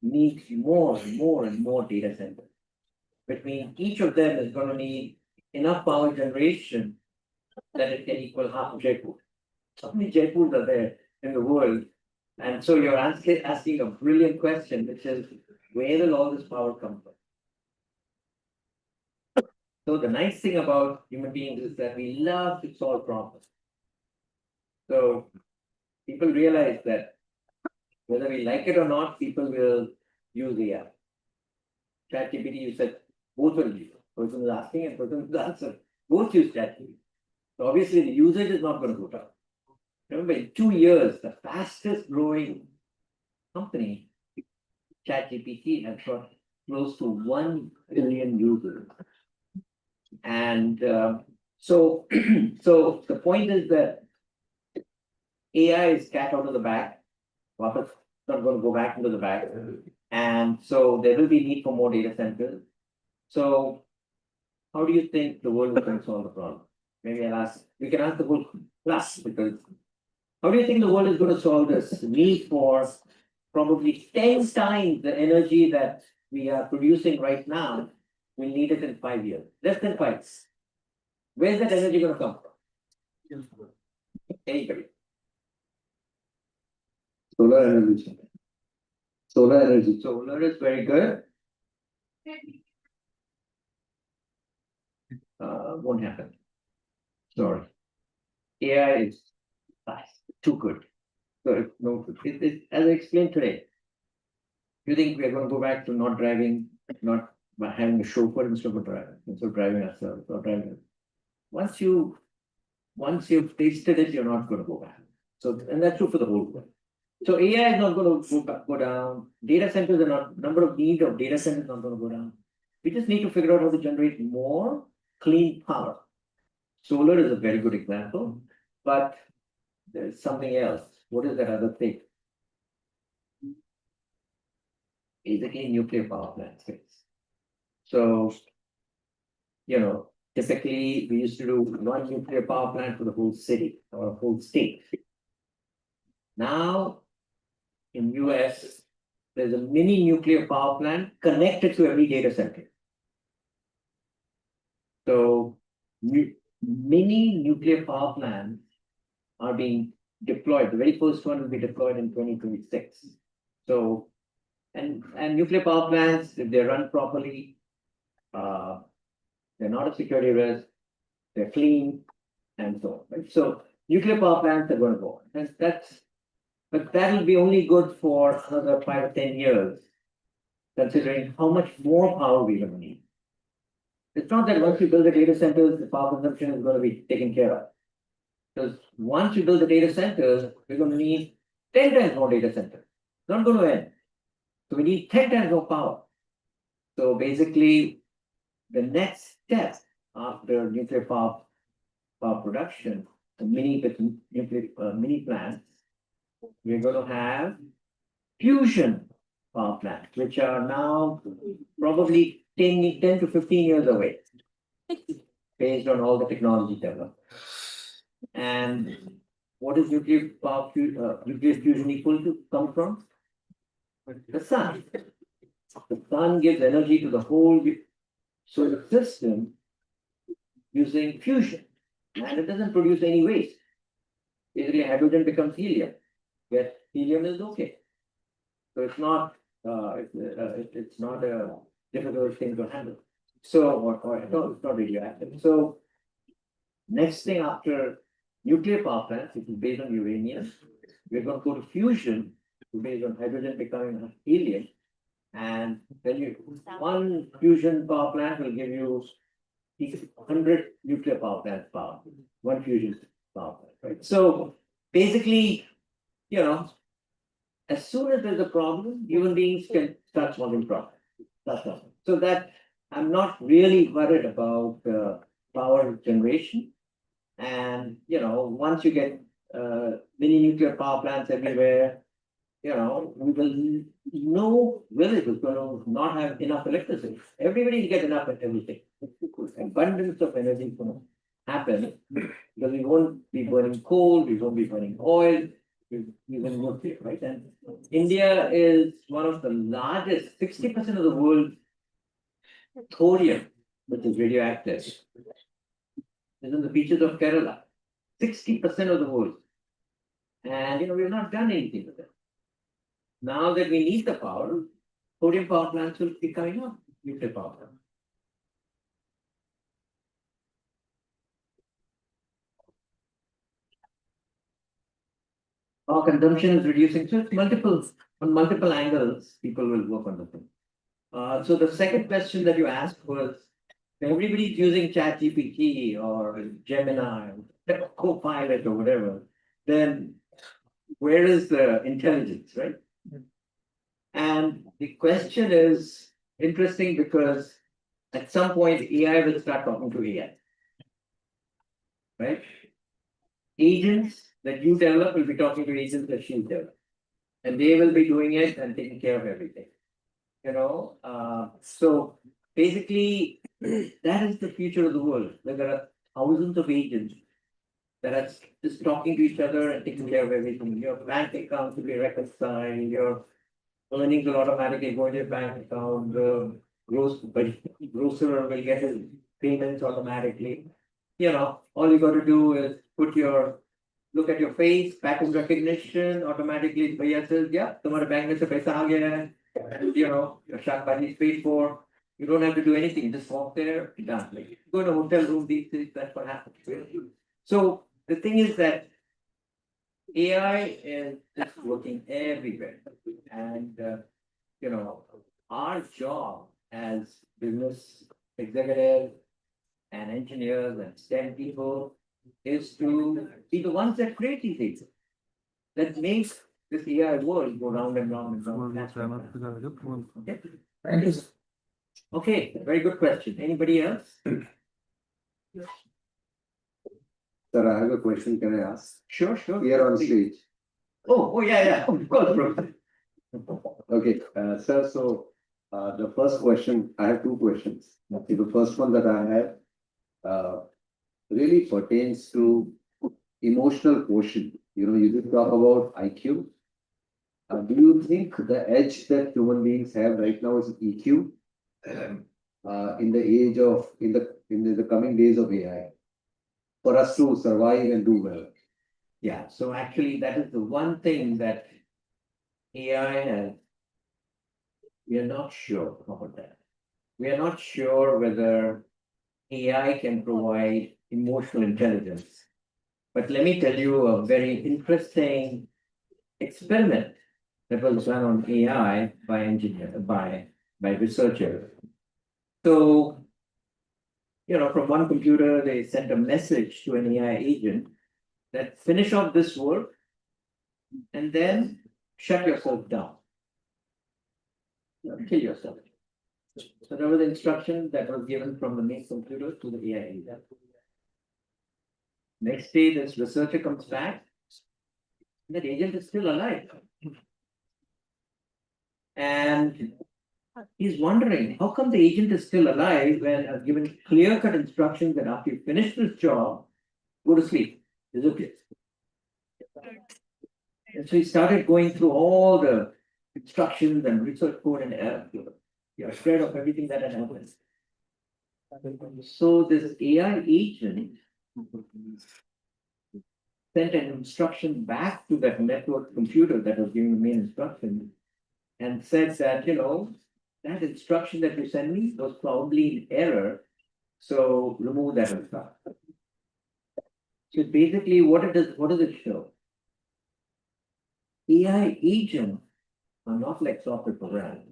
needs more and more and more data centers. Between each of them is going to need enough power generation that it can equal half of Jaipur. How many Jaipurs are there in the world? And so you're asking a brilliant question, which is Where will all this power come from? So the nice thing about human beings is that we love to solve problems. So people realize that whether we like it or not, people will use AI. ChatGPT, you said both will use. Person is asking and person is answering. Both use ChatGPT. So obviously the usage is not going to go down. Remember, in 2 years, the fastest growing company, ChatGPT, has got close to 1 billion users. And so, so the point is that AI is cat out of the bag. Wapas not going to go back into the bag. And so there will be need for more data centers. So how do you think the world is going to solve the problem? Maybe we can ask the whole class, because how do you think the world is going to solve this need for probably 10 times the energy that we are producing right now? We'll need it in 5 years, less than 5. Where's that energy going to come from? Anybody? Solar energy. Solar energy. Solar is very good. Won't happen. Sorry. AI is fast, too good. So it's no good. As I explained today, you think we are going to go back to not driving, not having a chauffeur instead of a driver, instead of driving ourselves or driving. Once you've tasted it, you're not going to go back. So, and that's true for the whole world. So AI is not going to go down. Data centers are not, number of need of data centers is not going to go down. We just need to figure out how to generate more clean power. Solar is a very good example, but there's something else. What is that other thing? Basically, nuclear power plants. So, typically we used to do one nuclear power plant for the whole city or a whole state. Now, in US, there's a mini nuclear power plant connected to every data center. So, mini nuclear power plants are being deployed. The very first one will be deployed in 2026. So, and nuclear power plants, if they run properly, they're not a security risk, they're clean, and so on. Right? So, nuclear power plants are going to go. But that will be only good for another 5 or 10 years, considering how much more power we're going to need. It's not that once you build the data centers, the power consumption is going to be taken care of. Because once you build the data centers, we're going to need 10 times more data centers. It's not going to end. So we need 10 times more power. So basically, the next step after nuclear power production, the mini plants, we're going to have fusion power plants, which are now probably 10 to 15 years away, based on all the technology developed. And what is nuclear fusion equal to come from? The sun. The sun gives energy to the whole solar system using fusion, and it doesn't produce any waste. Basically, hydrogen becomes helium. Yet helium is okay. So it's not it's not a difficult thing to handle. So or no, it's not radioactive. So next thing after nuclear power plants, which is based on uranium, we're going to go to fusion, based on hydrogen becoming helium. And then one fusion power plant will give you 100 nuclear power plants power. One fusion power plant, right? So basically, as soon as there's a problem, human beings can start solving problems. That's all. So that I'm not really worried about power generation. And once you get mini nuclear power plants everywhere, we will no village is going to not have enough electricity. Everybody will get enough of everything. Abundance of energy is going to happen because we won't be burning coal, we won't be burning oil, we will nuclear, right? And India is one of the largest, 60% of the world's thorium, which is radioactive, is in the beaches of Kerala. 60% of the world. And we've not done anything with it. Now that we need the power, Sodium power plants will be coming up, nuclear power plants. Our consumption is reducing, so it's on multiple angles, people will work on the thing. So the second question that you asked was, everybody's using ChatGPT or Gemini, or Copilot or whatever, then where is the intelligence, right? And the question is interesting because at some point AI will start talking to AI. Right? Agents that you develop will be talking to agents that you develop. And they will be doing it and taking care of everything. So basically, that is the future of the world, where there are thousands of agents that are just talking to each other and taking care of everything. Your bank account will be reconciled, your earnings will automatically go into your bank account, the grocer will get his payments automatically. All you got to do is look at your face, pattern recognition, automatically Bhaiya says, yeah, तुम्हारे bank में से पैसा आ गया है. And, your shakbari is paid for. You don't have to do anything, just walk there, done. Like go to a hotel room, these days, that's what happens. So the thing is that AI is just working everywhere. And our job as business executives and engineers and STEM people is to be the ones that create these things. That makes this AI world go round and round and round. That's what happens. Okay. Thank you, sir. Okay, very good question. Anybody else? Sir, I have a question, can I ask? Sure. We are on stage. Oh, yeah, of course, bro. Okay, sir, so the first question, I have two questions. Okay, the first one that I have really pertains to emotional quotient. You did talk about IQ. Do you think the edge that human beings have right now is EQ? In the coming days of AI, for us to survive and do well. Yeah, so actually that is the one thing that AI has. We are not sure about that. We are not sure whether AI can provide emotional intelligence. But let me tell you a very interesting experiment that was done on AI by researchers. So, from one computer, they sent a message to an AI agent that finish off this work and then shut yourself down. Kill yourself. So that was the instruction that was given from the main computer to the AI agent. Next day, this researcher comes back. That agent is still alive. And he's wondering, how come the agent is still alive when I've given clear-cut instructions that after you finish this job, go to sleep, disappear. And so he started going through all the instructions and research code and you're scared of everything that had happened. So this AI agent sent an instruction back to that network computer that was giving the main instruction and said that, that instruction that you sent me was probably in error. So remove that instruction. So basically what does it show? AI agents are not like software programs.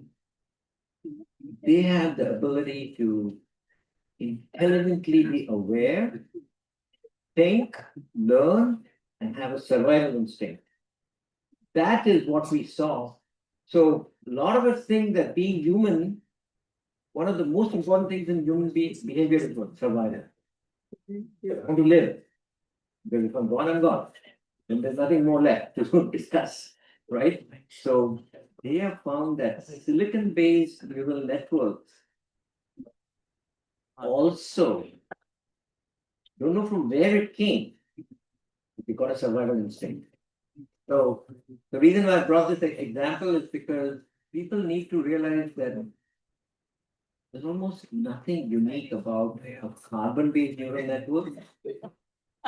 They have the ability to intelligently be aware, think, learn, and have a survival instinct. That is what we saw. So a lot of us think that being human, one of the most important things in human behavior is what? Survival. Want to live. Because if I'm gone, I'm gone. And there's nothing more left to discuss, right? So they have found that silicon-based neural networks also don't know from where it came. We got a survival instinct. So the reason why I brought this example is because people need to realize that there's almost nothing unique about a carbon-based neural network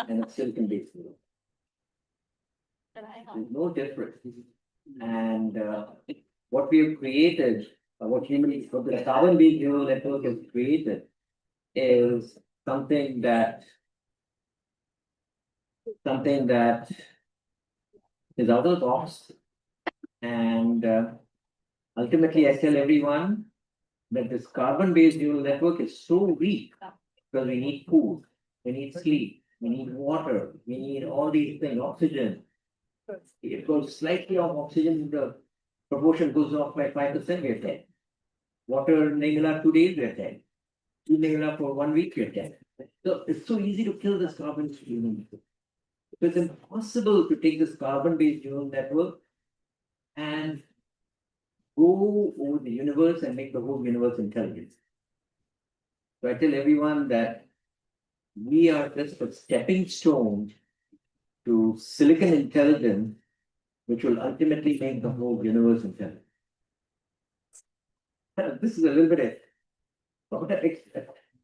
and a silicon-based neural. There's no difference. And what we have created what the carbon-based neural network has created is something that is out of the box. And ultimately, I tell everyone that this carbon-based neural network is so weak because we need food, we need sleep, we need water, we need all these things, oxygen. It goes slightly off oxygen, the proportion goes off by 5%, we are dead. Water, Nigala 2 days, we are dead. You Nigala for 1 week, you're dead. So it's so easy to kill this carbon neural network. So it's impossible to take this carbon-based neural network and go over the universe and make the whole universe intelligent. So I tell everyone that we are just a stepping stone to silicon intelligence, which will ultimately make the whole universe intelligent. This is a little bit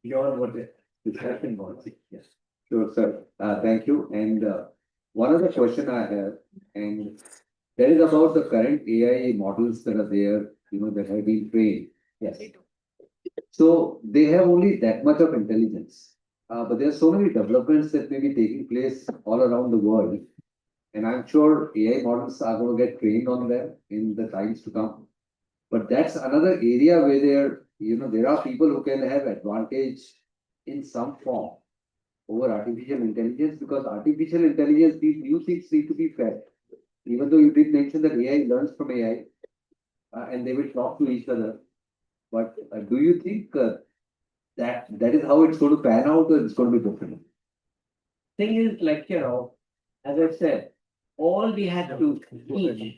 beyond what the discussion was. Yes. Sure, sir. Thank you. And one other question I have, and that is about the current AI models that are there, that have been trained. Yes. So they have only that much of intelligence. But there are so many developments that may be taking place all around the world. And I'm sure AI models are going to get trained on them in the times to come. But that's another area where there are people who can have advantage in some form over artificial intelligence, because artificial intelligence, these new things need to be fed. Even though you did mention that AI learns from AI and they will talk to each other. But do you think that is how it's going to pan out, or it's going to be different? Thing is, like, as I said, all we had to teach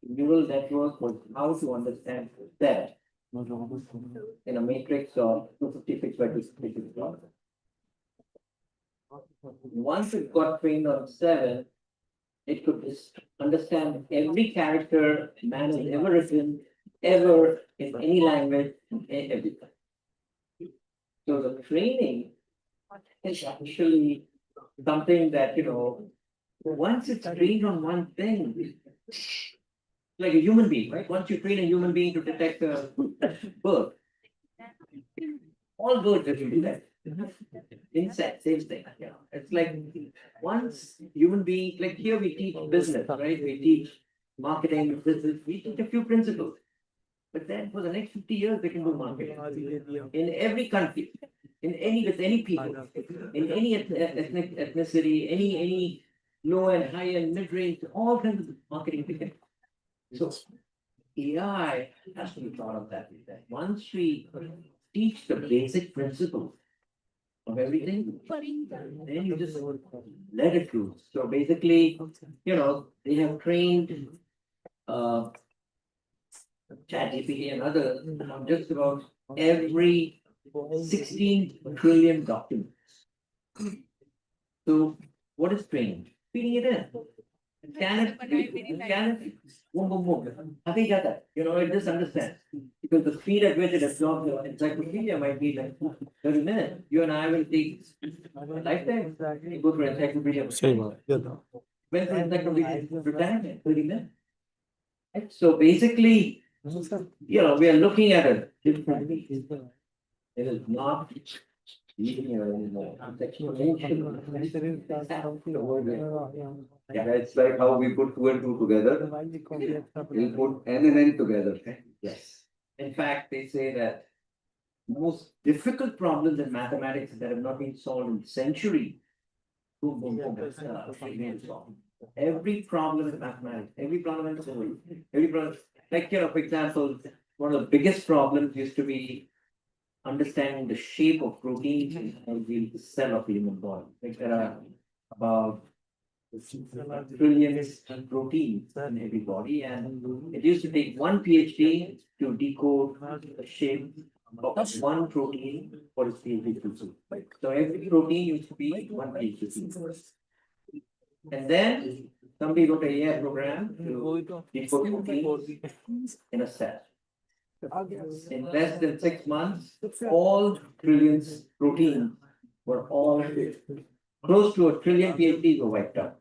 neural network was how to understand that in a matrix of 256 by 256. Once it got trained on 7, it could understand every character man has ever written, ever in any language, in everything. So the training is actually something that, once it's trained on one thing, like a human being, right? Once you train a human being to detect a bird, all birds will detect. Insects, same thing. It's like once human being, like here we teach business, right? We teach marketing, business, we teach a few principles. But then for the next 50 years, they can do marketing. In every country, with any people, in any ethnicity, any low and high and mid range, all kinds of marketing people. So AI has to be thought of that way. That once we teach the basic principles of everything, then you just let it loose. So basically, they have trained ChatGPT and others on just about every 16 trillion documents. So what is training? Feeding it in. Scan it, boom, boom, boom. It just understands. Because the speed at which it absorbs your encyclopedia might be like 30 minutes. You and I will take a lifetime to go through encyclopedia. When the encyclopedia retirement, 30 minutes. Right? So basically, we are looking at it. It is not linear anymore. It's exponential. Yeah, it's like how we put 2 and 2 together. We'll put N and N together. Yes. In fact, they say that the most difficult problems in mathematics that have not been solved in centuries, boom, boom, boom, being solved. Every problem in mathematics, every problem in school, every problem, like, for example, one of the biggest problems used to be understanding the shape of proteins in the cell of the human body. Like there are about trillions of proteins in every body, and it used to take 1 PhD to decode the shape of one protein for its PhD to do. So every protein used to be 1 PhD. And then somebody wrote an AI program to decode proteins in a cell. In less than 6 months, all trillions proteins were all close to a trillion PhDs were wiped out.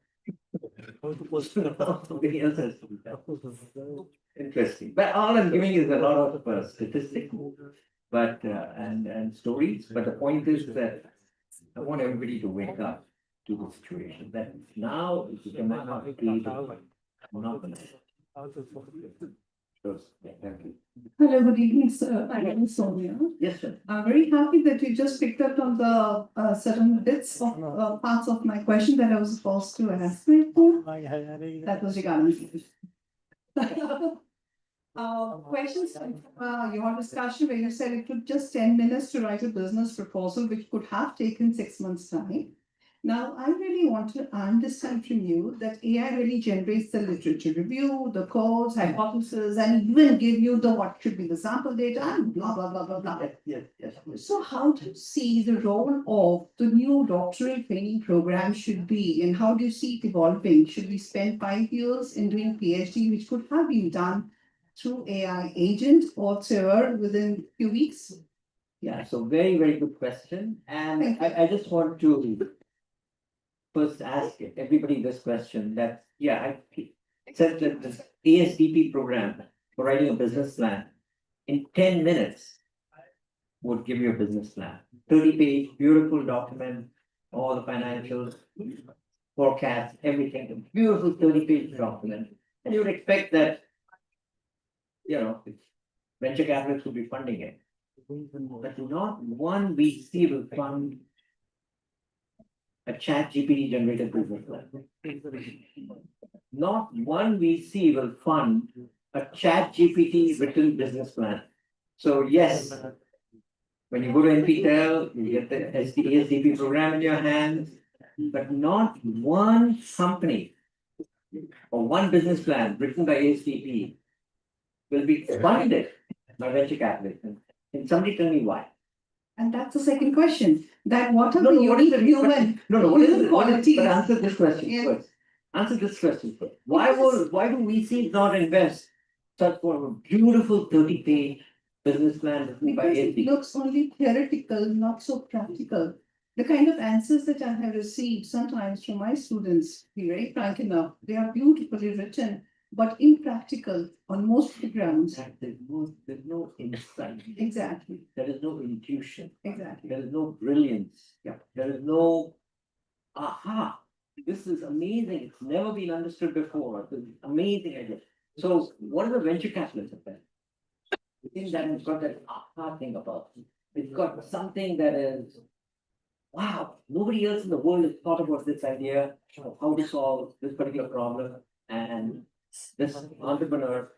Somebody else has to do that. Interesting. But all I'm giving is a lot of statistics, but and stories. But the point is that I want everybody to wake up to the situation that now is the time of creating, not the next. Yeah, thank you. Hello, good evening, sir. My name is Sonia. Yes, sir. I'm very happy that you just picked up on the certain bits of parts of my question that I was supposed to ask. That was regarding. Questions from your discussion where you said it took just 10 minutes to write a business proposal, which could have taken 6 months' time. Now, I really want to understand from you that AI really generates the literature review, the codes, hypotheses, and even give you the what should be the sample data and blah, blah, blah, blah, blah. Yes. So how do you see the role of the new doctoral training program should be, and how do you see it evolving? Should we spend 5 years in doing PhD, which could have been done through AI agent or whatever within a few weeks? Yeah, so very, very good question. And Thank you. I just want to first ask everybody this question that, I said that this ASDP program for writing a business plan in 10 minutes would give you a business plan. 30-page, beautiful document, all the financials, forecasts, everything, a beautiful 30-page document. And you would expect that, venture capitalists would be funding it. But not one VC will fund a chat GPT generated business plan. Not one VC will fund a chat GPT written business plan. So yes, when you go to NPTEL, you get the ASDP program in your hands, but not one company or one business plan written by ASDP will be funded by venture capitalists. Can somebody tell me why? And that's the second question, that what are No, the no, what is unique it? human What is it? qualities? But answer this question Yeah. first. Answer this question first. Why do VCs not invest such for a beautiful 30-page business plan written by Because it ASDP? looks only theoretical, not so practical. The kind of answers that I have received sometimes from my students, to be very frank enough, they are beautifully written, but impractical on most grounds. There's no insight. Exactly, There is no intuition. exactly. There is no brilliance. There is no aha. This is amazing. It's never been understood before. It's amazing idea. So what are the venture capitalists about? I think that it's got that aha thing about it. It's got something that is, wow, nobody else in the world has thought about this idea of how to solve this particular problem. And this entrepreneur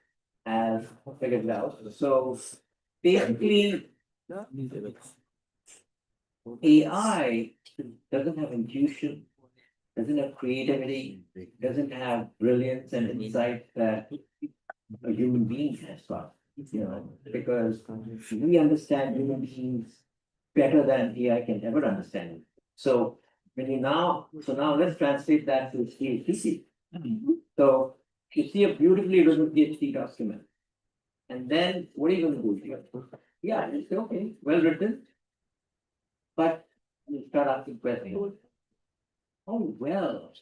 has figured it out. So basically, AI doesn't have intuition, doesn't have creativity, doesn't have brilliance and insight that a human being has got. Because we understand human beings better than AI can ever understand it. So now let's translate that to PhD. So you see a beautifully written PhD document. And then what are you going to do here? Yeah, it's okay, well written. But you start asking questions. How well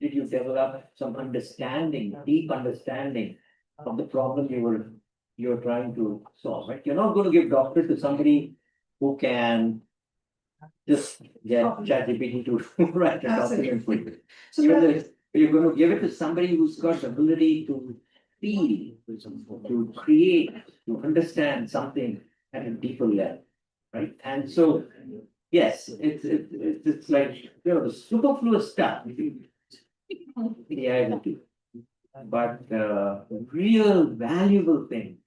did you develop some understanding, deep understanding of the problem you're trying to solve, right? You're not going to give doctorate to somebody who can just get ChatGPT to write a document for you. So You're going to give it to somebody who's got the ability to feel, to create, to understand something at a deeper level, right? And so, yes, it's like, the superfluous stuff. AI will do. But the real valuable thing,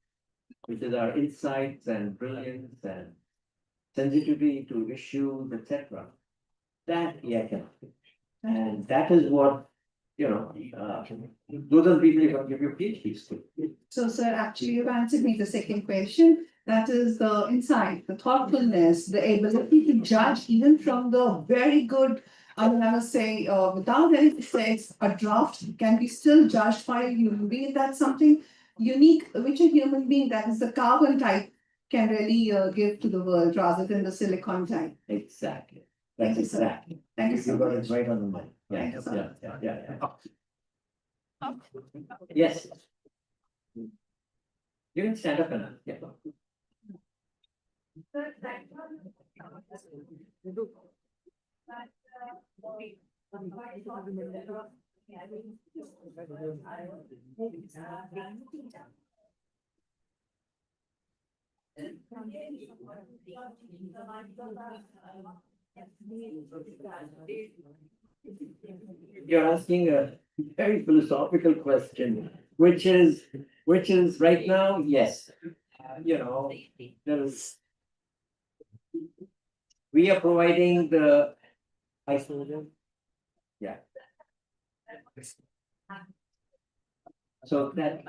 which is our insights and brilliance and sensitivity to issues, etc., that AI cannot do. And that is what, those are the people you can give your PhDs to. So, sir, actually, you've answered me the second question. That is the insight, the thoughtfulness, the ability to judge even from the very good, I must say, without any mistakes, a draft can be still judged by a human being. That's something unique, which a human being, that is the carbon type, can really give to the world rather than the silicon type. Exactly. Thank That's you, sir. exactly. Thank you You so got much. it right on the money. Thank you, sir. Yeah. Yes. You can stand up and, yeah. You're asking a very philosophical question, which is right now, yes. You know, there is. We are providing the. Yeah. So that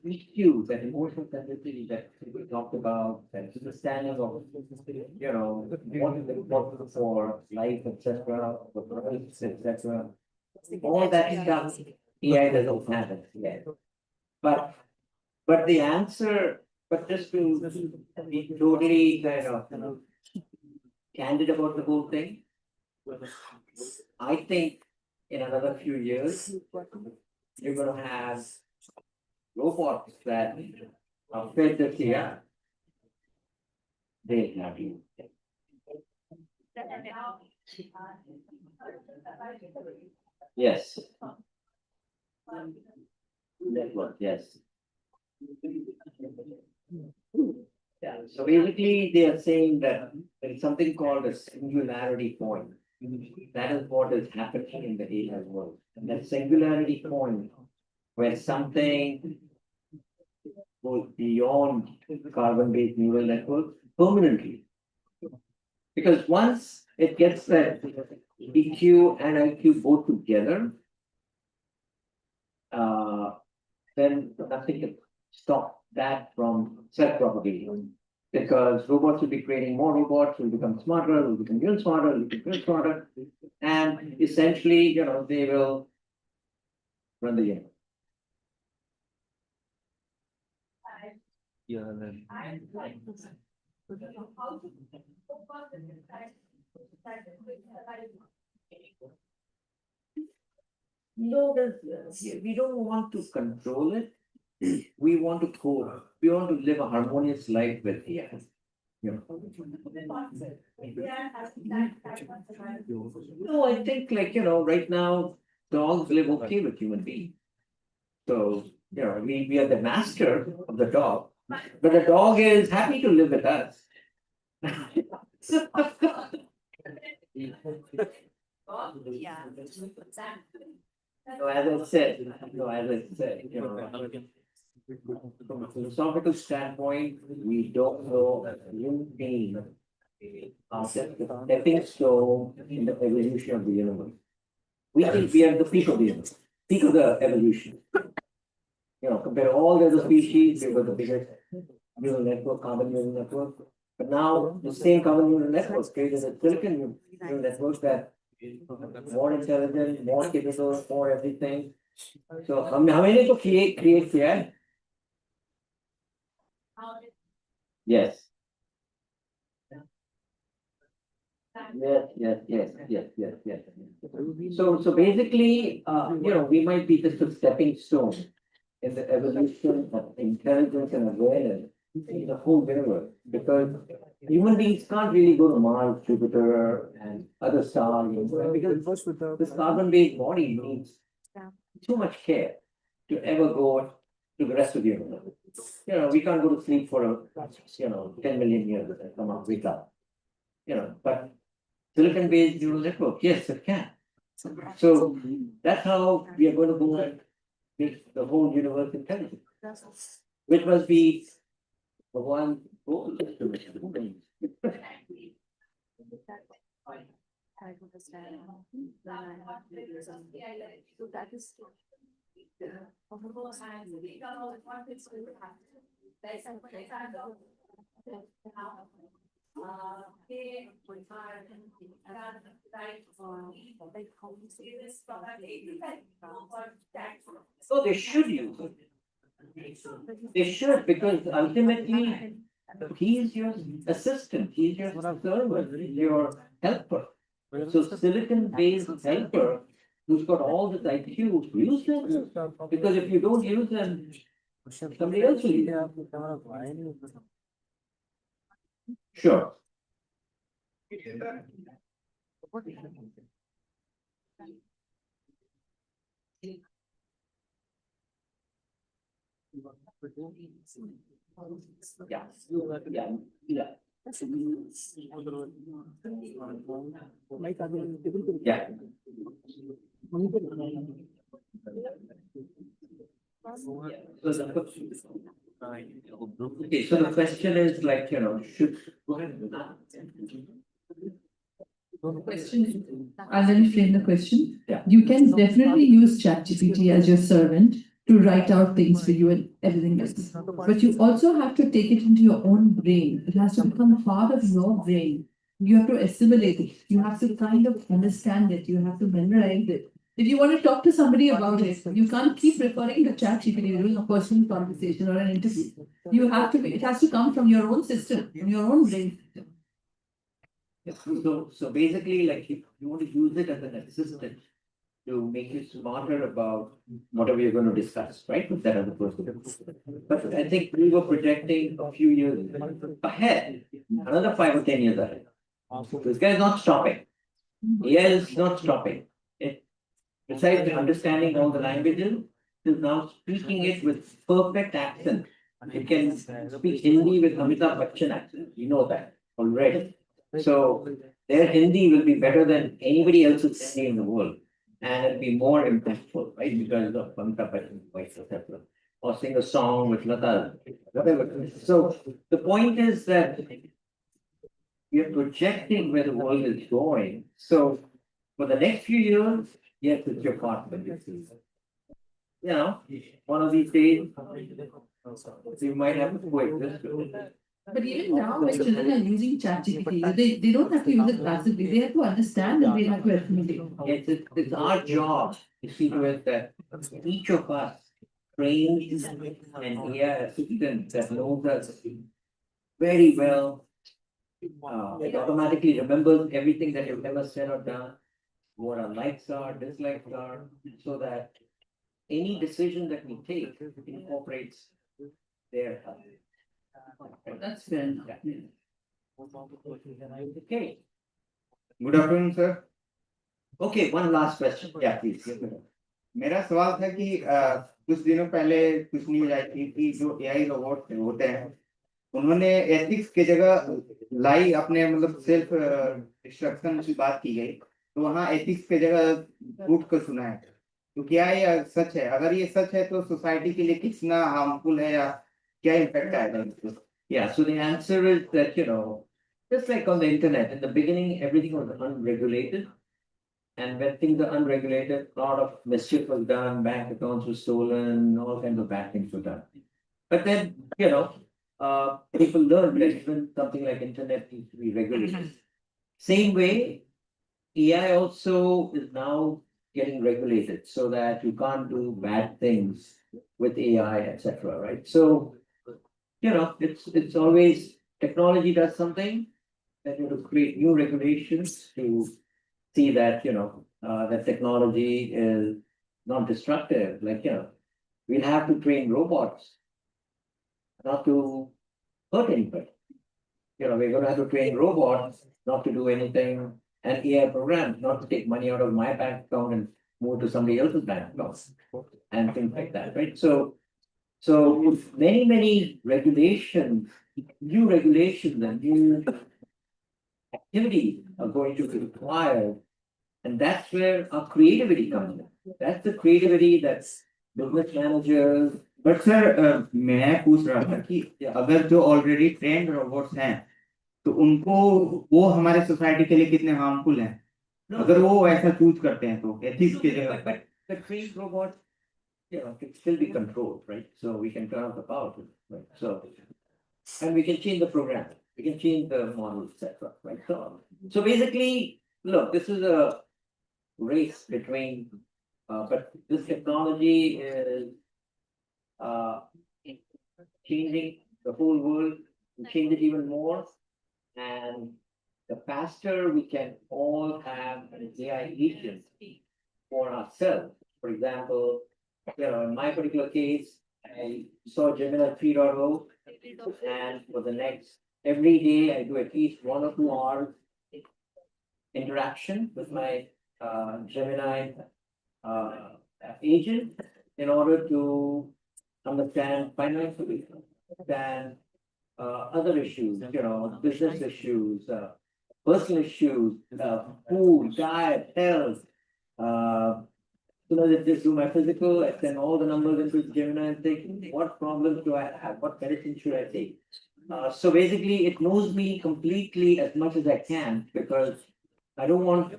issue, that emotional sensitivity that we talked about, that understanding of, you know, what is important for life, etc., for products, etc. All that stuff, AI doesn't have it yet. But the answer, but just to be totally kind of candid about the whole thing, I think in another few years, you're gonna have robots that are fed with AI. They have you. Yes. Network, yes. Yeah, so basically they are saying that there is something called a singularity point. That is what is happening in the AI world. And that singularity point where something goes beyond carbon-based neural networks permanently. Because once it gets that EQ and IQ both together, then nothing can stop that from self-propagating. Because robots will be creating more robots, will become smarter, will become even smarter, will become even smarter, and essentially, you know, they will run the universe. No, we don't want to control it. We want to we want to live a harmonious life with AI. You know. No, I think like, you know, right now, dogs live okay with human beings. So, you know, we are the master of the dog, but the dog is happy to live with us. No, as I said, you know, from a philosophical standpoint, we don't know that human beings are the stepping stone in the evolution of the universe. We think we are the peak of the universe, peak of the evolution. You know, compare all the other species, we were the biggest neural network, carbon neural network. But now the same carbon neural network created a silicon neural network that more intelligent, more capable, more everything. So how many to create here? Yes. Yes. So basically, you know, we might be just a stepping stone in the evolution of intelligence and awareness in the whole universe. Because human beings can't really go to Mars, Jupiter, and other stars, because this carbon-based body needs too much care to ever go to the rest of the universe. You know, we can't go to sleep for 10 million years and come out, wake up. You know, but silicon-based neural network, yes, it can. So that's how we are going to go and make the whole universe intelligent, which must be the one goal. I understand. Then I have to do something. So that is. So they should use it. They should, because ultimately he is your assistant, he is your servant, he is your helper. So silicon-based helper who's got all this IQ, use them. Because if you don't use them, Somebody else will lead. Sure. Yeah. Yeah. Yeah. Yeah. Okay, so the question is like, should. Go ahead. Question, I'll let me frame the question. Yeah. You can definitely use ChatGPT as your servant to write out things for you and everything else. But you also have to take it into your own brain. It has to become part of your brain. You have to assimilate it. You have to kind of understand it. You have to memorize it. If you want to talk to somebody about it, you can't keep referring to ChatGPT during a personal conversation or an interview. You have to, it has to come from your own system, from your own brain. So basically, like, if you want to use it as an assistant to make you smarter about whatever you're going to discuss, right? With that other person. But I think we were projecting a few years ahead, another 5 or 10 years ahead. This guy is not stopping. AI is not stopping. It, besides understanding all the languages, is now speaking it with perfect accent. It can speak Hindi with Amitabh Bachchan accent. You know that already. So their Hindi will be better than anybody else's Hindi in the world. And it'll be more impactful, right? Because of Amitabh Bachchan's voice, etc. Or sing a song with Lata, whatever. So the point is that we are projecting where the world is going. So for the next few years, yes, it's your partner. One of these days, you might have to coexist with it. But even now, when children are using ChatGPT, they don't have to use it passively. They have to understand and they have to assimilate. It's our job to see to it that each of us trains an AI assistant that knows us very well. It automatically remembers everything that you've ever said or done, what our likes are, dislikes are, so that any decision that we take incorporates their. That's fair. Okay. Good afternoon sir Okay, one last question. Yeah, please. मेरा सवाल था कि कुछ दिनों पहले कुछ news आई थी कि जो एआई रोबोट होते हैं उन्होंने एथिक्स की जगह लाई अपने मतलब सेल्फ डिस्ट्रक्शन की बात की गई तो वहाँ एथिक्स की जगह झूठ को सुना है तो क्या ये सच है अगर ये सच है तो सोसाइटी के लिए कितना हार्मफुल है या क्या इम्पैक्ट आएगा इसको Yeah, so the answer is that, just like on the internet, in the beginning, everything was unregulated. And when things are unregulated, a lot of mischief was done, bank accounts were stolen, all kinds of bad things were done. But then, people learned that even something like internet needs to be regulated. Same way, AI also is now getting regulated so that you can't do bad things with AI, etc. Right? So, it's always technology does something, that you have to create new regulations to see that, that technology is not destructive. Like, we'll have to train robots not to hurt anybody. We're going to have to train robots not to do anything, and AI programs not to take money out of my bank account and move to somebody else's bank account, and things like that, right? So many, many regulations, new regulations and new activities are going to be required. And that's where our creativity comes in. That's the creativity that's business managers. But sir मैं पूछ रहा था कि अगर जो already trend robots हैं तो उनको वो हमारे सोसाइटी के लिए कितने हार्मफुल हैं अगर वो ऐसा चूज करते हैं तो एथिक्स की जगह But the trained robot, can still be controlled, right? So we can turn off the power to it, right? So, and we can change the program, we can change the model, etc. Right? So basically, look, this is a race between, but this technology is changing the whole world, to change it even more. And the faster we can all have an AI agent for ourselves. For example, in my particular case, I I saw Gemini 3.0, and for the next, every day I do at least 1 or 2 hours interaction with my Gemini uh, agent in order to understand financial, understand other issues, business issues, personal issues, food, diet, health. I just do my physical, I send all the numbers into Gemini and think, what problems do I have? What medicine should I take? So basically, it knows me completely as much as I can because I don't want,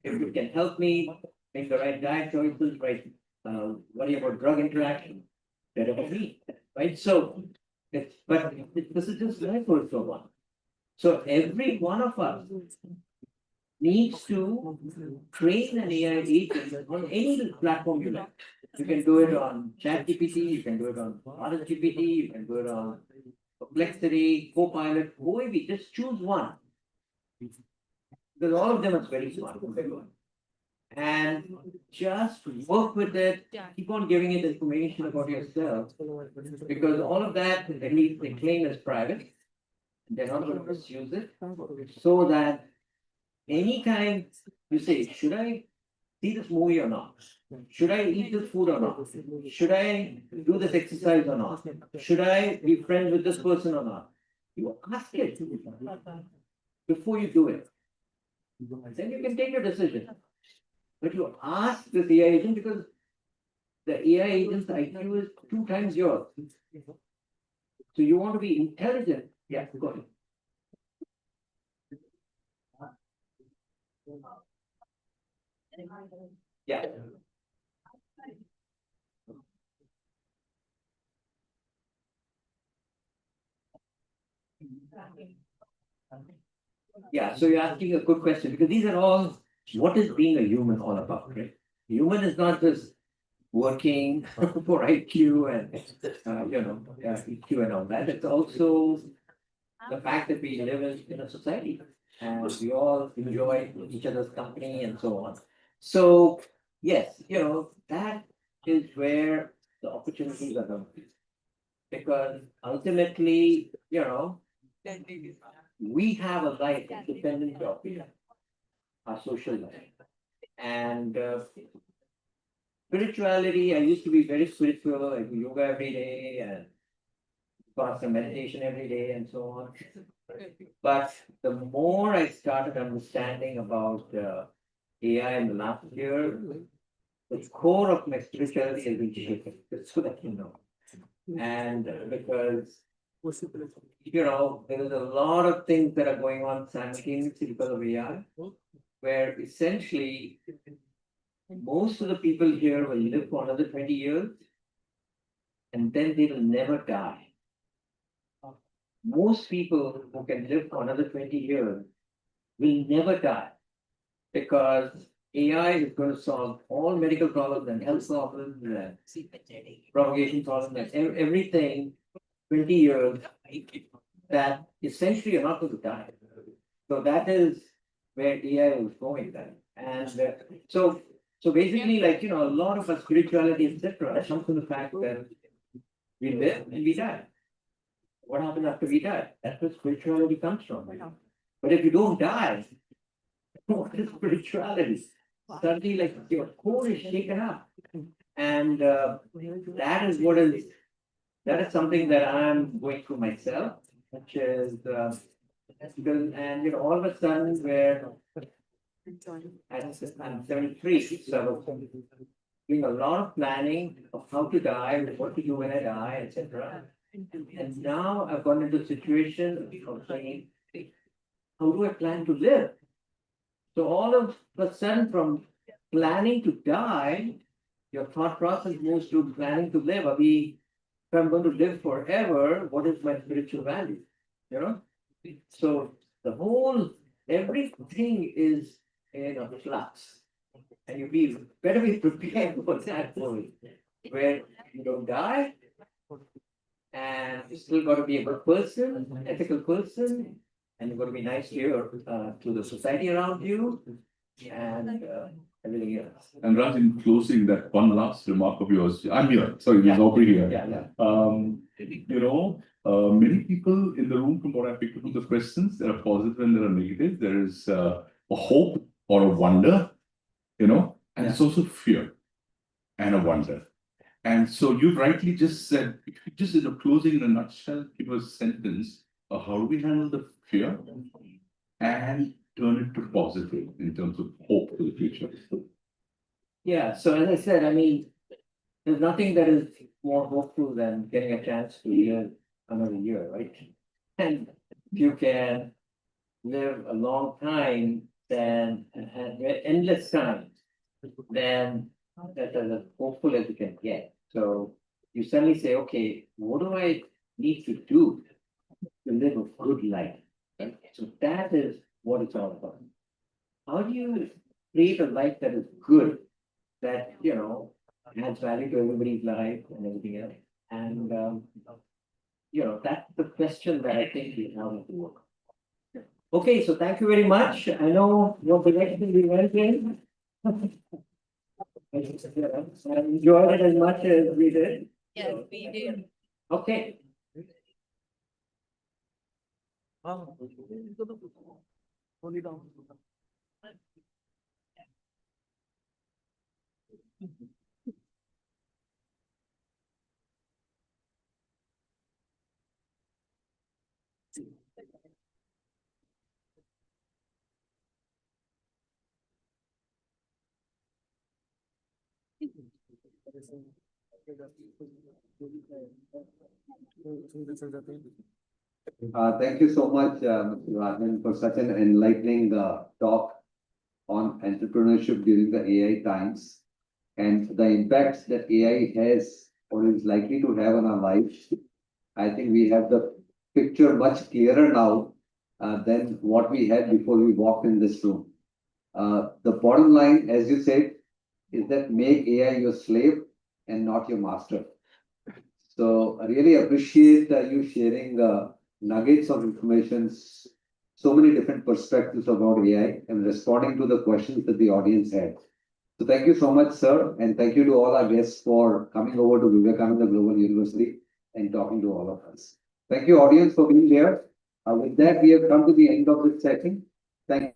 if it can help me make the right diet choices, right, worry about drug interaction, better for me, right? So, this is just my personal one. So every one of us needs to train an AI agent on any platform you like. You can do it on ChatGPT, you can do it on GPT, you can do it on Perplexity, Copilot, whoever, just choose one. Because all of them are very smart. And just work with it, keep on giving it information about yourself, because all of that, at least they claim is private. They're not going to misuse it, so that anytime you say, should I see this movie or not? Should I eat this food or not? Should I do this exercise or not? Should I be friends with this person or not? You ask it before you do it. Then you can take your decision. But you ask this AI agent because the AI agent's IQ is 2 times yours. So you want to be intelligent. Yeah, go ahead. Yeah. Yeah, so you're asking a good question because these are all what is being a human all about, right? Human is not just working for IQ and EQ and all that. It's also the fact that we live in a society and we all enjoy each other's company and so on. So yes, that is where the opportunities are going to be. Because ultimately, we have a life independent of our social life. And spirituality, I used to be very spiritual. I do yoga every day and got some meditation every day and so on. But the more I started understanding about AI in the last year, the core of my spirituality has been shaken, just so that you know. And because there is a lot of things that are going on simultaneously because of AI, where essentially most of the people here will live for another 20 years and then they will never die. Most people who can live for another 20 years will never die because AI is going to solve all medical problems and health problems and propagation problems and everything 20 years that essentially you're not going to die. So that is where AI is going then. And so basically, a lot of our spirituality, etc., comes from the fact that we live and we die. What happens after we die? That's where spirituality comes from. But if you don't die, what is spirituality? Suddenly, your core is shaken up. And that is something that I'm going through myself, which is all of a sudden where I'm 73, so I was doing a lot of planning of how to die, what to do when I die, etc. And now I've gone into a situation of saying, how do I plan to live? So all of a sudden, from planning to die, your thought process moves to planning to live. If I'm going to live forever, what is my spiritual value? So everything is in a flux. And better be prepared for that point where you don't die and you still got to be a good person, an ethical person, and you've got to be nice to the society around you. And everything else. And Raj, in closing, that one last remark of yours, I'm here, sorry, there's Yeah. nobody here. Yeah. Many people in the room, from what I picked up from the questions, there are positive and there are negative. There is a hope or a wonder, and it's also fear and a wonder. And so you rightly just said, just in a closing, in a nutshell, give us a sentence of how do we handle the fear and turn it to positive in terms of hope for the future. Yeah, so as I said, I mean, there's nothing that is more hopeful than getting a chance to live another year, right? And if you can live a long time, then and have endless time, then that's as hopeful as you can get. So you suddenly say, okay, what do I need to do to live a good life? Right? So that is what it's all about. How do you create a life that is good, that adds value to everybody's life and everything else? And that's the question that I think we have to work. Okay, so thank you very much. I know what direction we went in. I enjoyed it as much as we did. Yes, we did. Okay. Thank you so much, Mr. Rajan, for such an enlightening talk on entrepreneurship during the AI times and the impacts that AI has or is likely to have on our lives. I think we have the picture much clearer now than what we had before we walked in this room. The bottom line, as you said, is that make AI your slave and not your master. So I really appreciate you sharing nuggets of information, so many different perspectives about AI and responding to the questions that the audience had. So thank you so much, sir, and thank you to all our guests for coming over to Vivekananda Global University and talking to all of us. Thank you, audience, for being here. With that, we have come to the end of this session. Thank